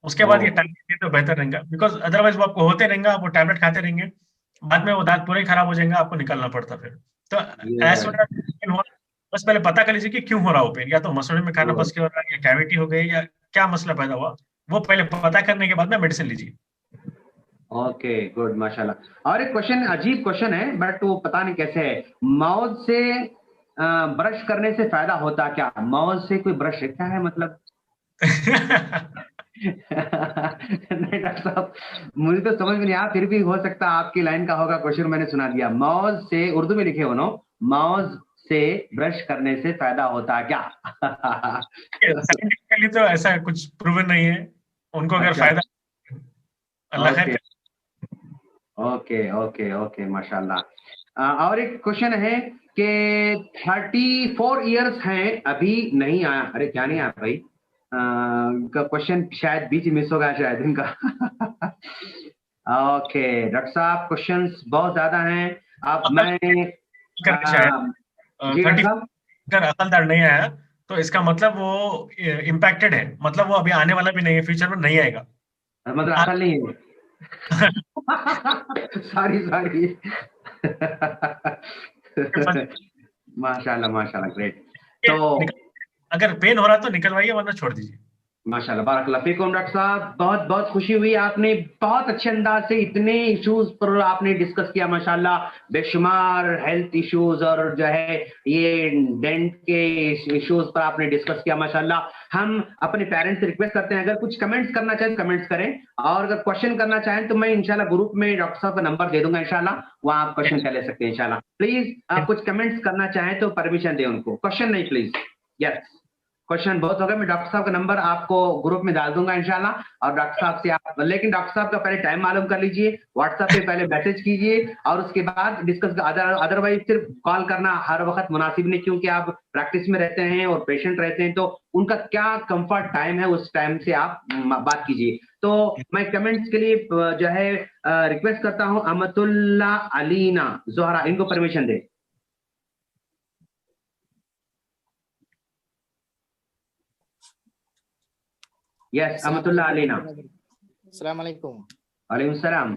उसके बाद ये टैबलेट ले तो बेहतर रहेगा। बिकॉज अदरवाइज वो आपको होते रहेंगे, आप वो टैबलेट खाते रहेंगे, बाद में वो दांत पूरे खराब हो जाएंगे, आपको निकालना पड़ता फिर। तो ऐसा बस पहले पता कर लीजिए कि क्यों हो रहा हो पेन। या तो मसले में खाना फंस के हो रहा है, या कैविटी हो गई, या क्या मसला पैदा हुआ, वो पहले पता करने के बाद में मेडिसिन लीजिए। ओके गुड, माशाल्लाह। और एक क्वेश्चन, अजीब क्वेश्चन है बट वो पता नहीं कैसे है। माउथ से ब्रश करने से फायदा होता क्या? माउथ से कोई ब्रश क्या है मतलब? नहीं डॉक्टर साहब, मुझे तो समझ में नहीं आया, फिर भी हो सकता है आपकी लाइन का होगा क्वेश्चन, मैंने सुना दिया। माउथ से उर्दू में लिखे हो नो, माउस से ब्रश करने से फायदा होता है क्या? साइंटिफिकली तो ऐसा कुछ प्रूवन नहीं है, उनको अगर अच्छा, फायदा, अल्लाह खैर ओके करे। ओके ओके ओके माशाल्लाह। और एक क्वेश्चन है कि 34 इयर्स हैं, अभी नहीं आया। अरे क्या नहीं आया भाई? का क्वेश्चन शायद बीच मिस हो गया शायद इनका। ओके डॉक्टर साहब, क्वेश्चंस बहुत ज्यादा हैं। अब मैं करके शायद जी डॉक्टर 30 साहब, अगर अकलदार नहीं आया तो इसका मतलब वो इम्पैक्टेड है, मतलब वो अभी आने वाला भी नहीं है, फ्यूचर में नहीं आएगा। मतलब अकल नहीं है। Sorry sorry. माशाल्लाह माशाल्लाह, ग्रेट। तो अगर पेन हो रहा तो निकलवाइए, वरना छोड़ दीजिए। माशाल्लाह बारकल्लाह फीकुम डॉक्टर साहब, बहुत बहुत खुशी हुई। आपने बहुत अच्छे अंदाज से इतने इश्यूज पर आपने डिस्कस किया माशाल्लाह, बेशुमार हेल्थ इश्यूज और जो है ये डेंट के इश्यूज पर आपने डिस्कस किया माशाल्लाह। हम अपने पेरेंट्स से रिक्वेस्ट करते हैं, अगर कुछ कमेंट्स करना चाहें तो कमेंट्स करें, और अगर क्वेश्चन करना चाहें तो मैं इंशाल्लाह ग्रुप में डॉक्टर साहब का नंबर दे दूंगा, इंशाल्लाह वहां आप क्वेश्चन कर ले सकते हैं इंशाल्लाह। प्लीज आप कुछ कमेंट्स करना चाहें तो परमिशन दें उनको, क्वेश्चन नहीं प्लीज। यस, क्वेश्चन बहुत हो गए। मैं डॉक्टर साहब का नंबर आपको ग्रुप में डाल दूंगा इंशाल्लाह, और डॉक्टर साहब से आप, लेकिन डॉक्टर साहब का पहले टाइम मालूम कर लीजिए, व्हाट्सएप पे पहले मैसेज कीजिए और उसके बाद डिस्कस। अदरवाइज सिर्फ कॉल करना हर वक्त मुनासिब नहीं, क्योंकि आप प्रैक्टिस में रहते हैं और पेशेंट रहते हैं, तो उनका क्या कंफर्ट टाइम है उस टाइम से आप बात कीजिए। तो मैं कमेंट्स के लिए जो है रिक्वेस्ट करता हूँ, अमतुल्ला अलीना जोहरा, इनको परमिशन दे। यस, अमतुल्ला अलीना। अस्सलाम वालेकुम। वालेकुम सलाम।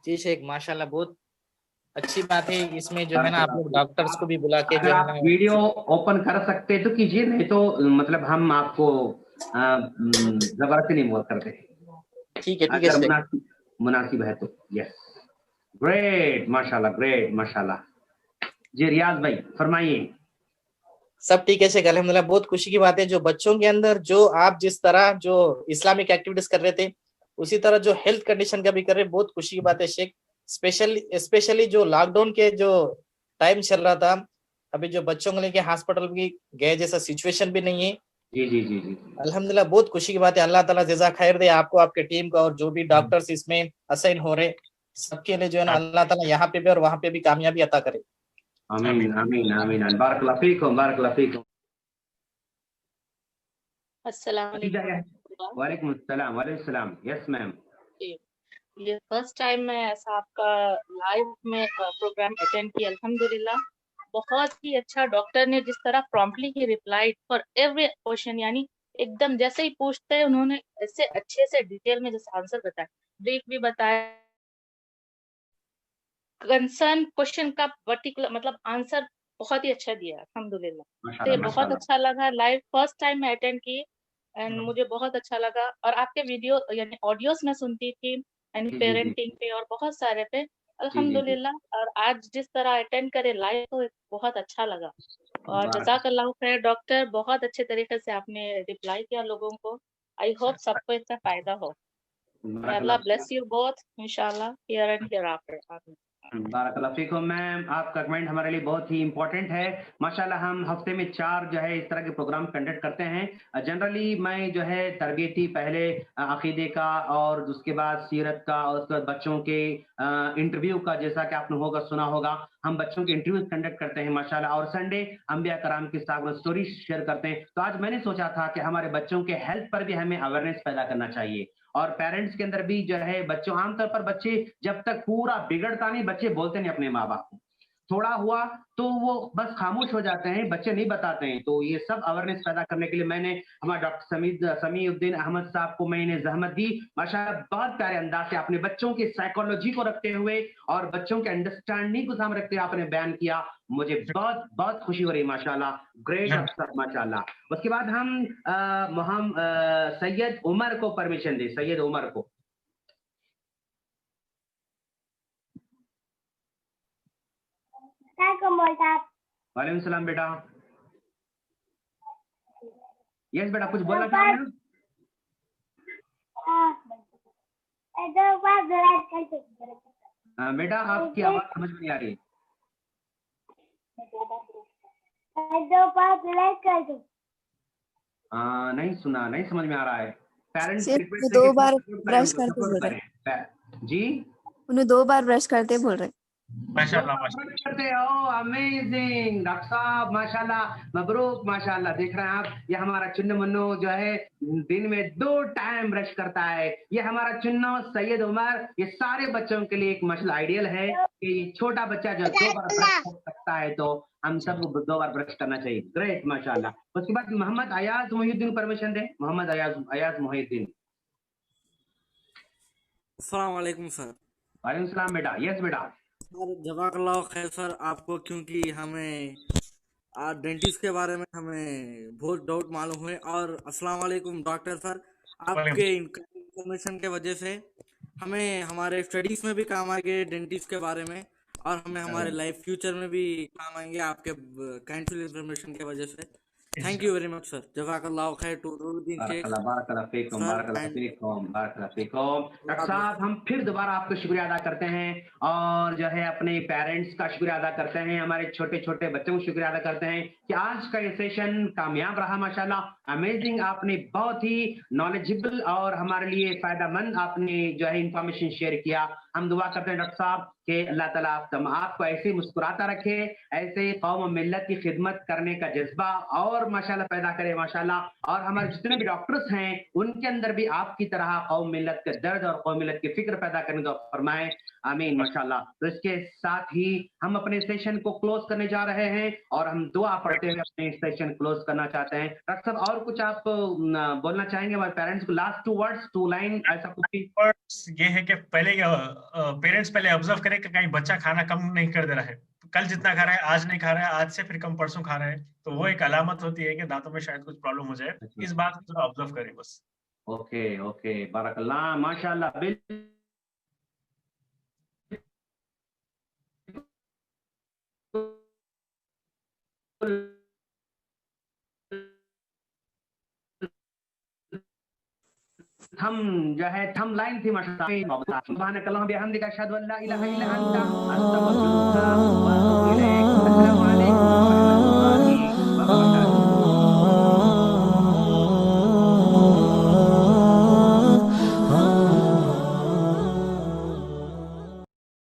जी शेख, माशाल्लाह बहुत अच्छी बात है। इसमें जो है ना आप लोग डॉक्टर्स को भी बुला के अगर जो है आप ना, वीडियो ओपन कर सकते तो कीजिए, नहीं तो मतलब हम आपको जबरदस्ती नहीं बोल करते, ठीक है अगर शेख। मुनासिब है तो। यस, ग्रेट माशाल्लाह, ग्रेट माशाल्लाह। जी रियाज भाई फरमाइए। सब ठीक है शेख, अल्हम्दुलिल्लाह। बहुत खुशी की बात है जो बच्चों के अंदर जो आप जिस तरह जो इस्लामिक एक्टिविटीज कर रहे थे, उसी तरह जो हेल्थ कंडीशन का भी कर रहे, बहुत खुशी की बात है शेख। स्पेशली जो लॉकडाउन के जो टाइम चल रहा था, अभी जो बच्चों को लेके हॉस्पिटल भी गए जैसा सिचुएशन भी नहीं है। जी जी जी जी, अल्हम्दुलिल्लाह बहुत खुशी की बात है। अल्लाह ताला जज़ा खैर दे आपको, आपके टीम को, और जो भी डॉक्टर्स इसमें असाइन हो रहे सबके लिए जो है ना अल्लाह ताला यहाँ पे भी और वहाँ पे भी कामयाबी अता करे। आमीन आमीन आमीन, बारकल्लाह फीकुम, बारकल्लाह फीकुम। अस्सलाम वालेकुम। वालेकुम अस्सलाम, वालेकुम सलाम। Yes ma'am. ये फर्स्ट टाइम मैं ऐसा आपका लाइव में प्रोग्राम अटेंड किया, अल्हम्दुलिल्लाह। बहुत ही अच्छा, डॉक्टर ने जिस तरह promptly he replied for every question, यानी एकदम जैसे ही पूछते हैं उन्होंने ऐसे अच्छे से डिटेल में जैसे आंसर बताया, ब्रीफ भी बताया, कंसर्न क्वेश्चन का पर्टिकुलर मतलब आंसर बहुत ही अच्छा दिया, अल्हम्दुलिल्लाह। तो माशाल्लाह ये बहुत माशाल्लाह। अच्छा लगा, लाइव फर्स्ट टाइम मैं अटेंड की एंड मुझे बहुत अच्छा लगा। और आपके वीडियो यानी ऑडियोस मैं सुनती थी यानी जी जी जी पेरेंटिंग पे और बहुत सारे पे, जी जी जी, अल्हम्दुलिल्लाह। और आज जिस तरह अटेंड करे लाइव तो बहुत अच्छा लगा। और बारक जज़ाकल्लाहु खैर डॉक्टर, बहुत अच्छे तरीके से आपने रिप्लाई किया लोगों को। आई होप सबको इसका फायदा हो। May Allah बारकल्लाह bless you both, inshallah, here and hereafter. Amin. बारकल्लाह फीकुम। मैम आपका कमेंट हमारे लिए बहुत ही इंपॉर्टेंट है माशाल्लाह। हम हफ्ते में 4 जो है इस तरह के प्रोग्राम कंडक्ट करते हैं। जनरली मैं जो है तरबियती पहले अकीदे का, और उसके बाद सीरत का, और उसके बाद बच्चों के इंटरव्यू का, जैसा कि आपने होगा सुना होगा, हम बच्चों के इंटरव्यू कंडक्ट करते हैं माशाल्लाह, और संडे अंबिया कराम के साथ स्टोरी शेयर करते हैं। तो आज मैंने सोचा था कि हमारे बच्चों के हेल्थ पर भी हमें अवेयरनेस पैदा करना चाहिए, और पेरेंट्स के अंदर भी जो है बच्चों, आमतौर पर बच्चे जब तक पूरा बिगड़ता नहीं, बच्चे बोलते नहीं अपने माँ बाप को, थोड़ा हुआ तो वो बस खामोश हो जाते हैं, बच्चे नहीं बताते हैं। तो ये सब अवेयरनेस पैदा करने के लिए मैंने हमारे डॉक्टर समीउद्दीन अहमद साहब को मैंने जहमत दी माशाल्लाह। बहुत प्यारे अंदाज से अपने बच्चों की साइकोलॉजी को रखते हुए और बच्चों के अंडरस्टैंडिंग को सामने रखते हुए आपने बयान किया, मुझे बहुत बहुत खुशी हो रही माशाल्लाह। ग्रेट अफसर माशाल्लाह। उसके बाद हम सैयद उमर को परमिशन दे, सैयद उमर को। वालेकुम सलाम बेटा। यस बेटा, कुछ बोलना चाह रहे हो? बेटा आपकी आवाज समझ में नहीं आ रही। नहीं सुना, नहीं समझ में आ रहा है। पेरेंट्स सिर्फ रिक्वेस्ट दो है कि बार सपोर्ट करें, ब्रश उनको करके सपोर्ट बोल रहे। करें। जी उन्हें 2 बार ब्रश करते बोल रहे। माशाल्लाह माशाल्लाह। ब्रश करते हो, अमेजिंग डॉक्टर साहब, माशाल्लाह, मबरूक, माशाल्लाह। देख रहे हैं आप, ये हमारा चुन्नू मुन्नू जो है दिन में 2 टाइम ब्रश करता है। ये हमारा चुन्नू सैयद उमर, ये सारे बच्चों के लिए एक मसल आइडियल है कि छोटा बच्चा जो 2 बार ब्रश कर सकता है, तो हम सबको 2 बार ब्रश करना चाहिए। ग्रेट, माशाल्लाह। उसके बाद मोहम्मद अयाज मोहिउद्दीन परमिशन दे। मोहम्मद अयाज मोहिउद्दीन। अस्सलाम वालेकुम सर। वालेकुम सलाम बेटा। यस बेटा। सर जज़ाकल्लाह खैर सर, आपको क्योंकि हमें डेंटिस्ट के बारे में हमें बहुत डाउट मालूम हुए। और अस्सलाम वालेकुम डॉक्टर सर, आपके इन्फॉर्मेशन के वजह से हमें हमारे स्टडीज में भी काम आएंगे डेंटिस्ट के बारे में, और हमें हमारे लाइफ फ्यूचर में भी काम आएंगे आपके काइंडफुल इन्फॉर्मेशन के वजह से। Thank you very much sir. जज़ाकल्लाह खैर टू नूरुद्दीन शेख डॉक्टर साहब, हम फिर दोबारा आपका शुक्रिया अदा करते हैं, और जो है अपने पेरेंट्स का शुक्रिया अदा करते हैं, हमारे छोटे छोटे बच्चों को शुक्रिया अदा करते हैं कि आज का ये सेशन कामयाब रहा। माशाल्लाह, अमेजिंग, आपने बहुत ही नॉलेजेबल और हमारे लिए फायदेमंद आपने जो है इंफॉर्मेशन शेयर किया। हम दुआ करते हैं डॉक्टर साहब कि अल्लाह ताला आपको ऐसे मुस्कुराता रखे, ऐसे कौम मिल्लत की खिदमत करने का जज्बा और माशाल्लाह पैदा करे माशाल्लाह। और हमारे जितने भी डॉक्टर्स हैं उनके अंदर भी आपकी तरह कौम मिल्लत के दर्द और कौम मिल्लत की फिक्र पैदा करने का फरमाए, आमीन माशाल्लाह। तो इसके साथ ही हम अपने सेशन को क्लोज करने जा रहे हैं, और हम दुआ पढ़ते हुए अपने सेशन क्लोज करना चाहते हैं। डॉक्टर साहब, और कुछ आप बोलना चाहेंगे हमारे पेरेंट्स को? लास्ट 2 वर्ड्स, 2 लाइन, ऐसा कुछ? वर्ड्स ये है कि पहले पेरेंट्स पहले ऑब्जर्व करें कि कहीं बच्चा खाना कम नहीं कर दे रहा है। कल जितना खा रहा है आज नहीं खा रहा है, आज से फिर कम परसों खा रहा है, तो वो एक अलामत होती है कि दांतों में शायद कुछ प्रॉब्लम हो जाए। इस बात को थोड़ा ऑब्जर्व करें बस। ओके, बारकल्लाह, माशाल्लाह। थम जो है थम लाइन थी माशाल्लाह। सुभानकल्लाह बिहम्दिका अशहदु अल्ला इलाहा इल्ला अंता अस्तगफिरुका व अतूबु इलैक। अस्सलामु अलैकुम।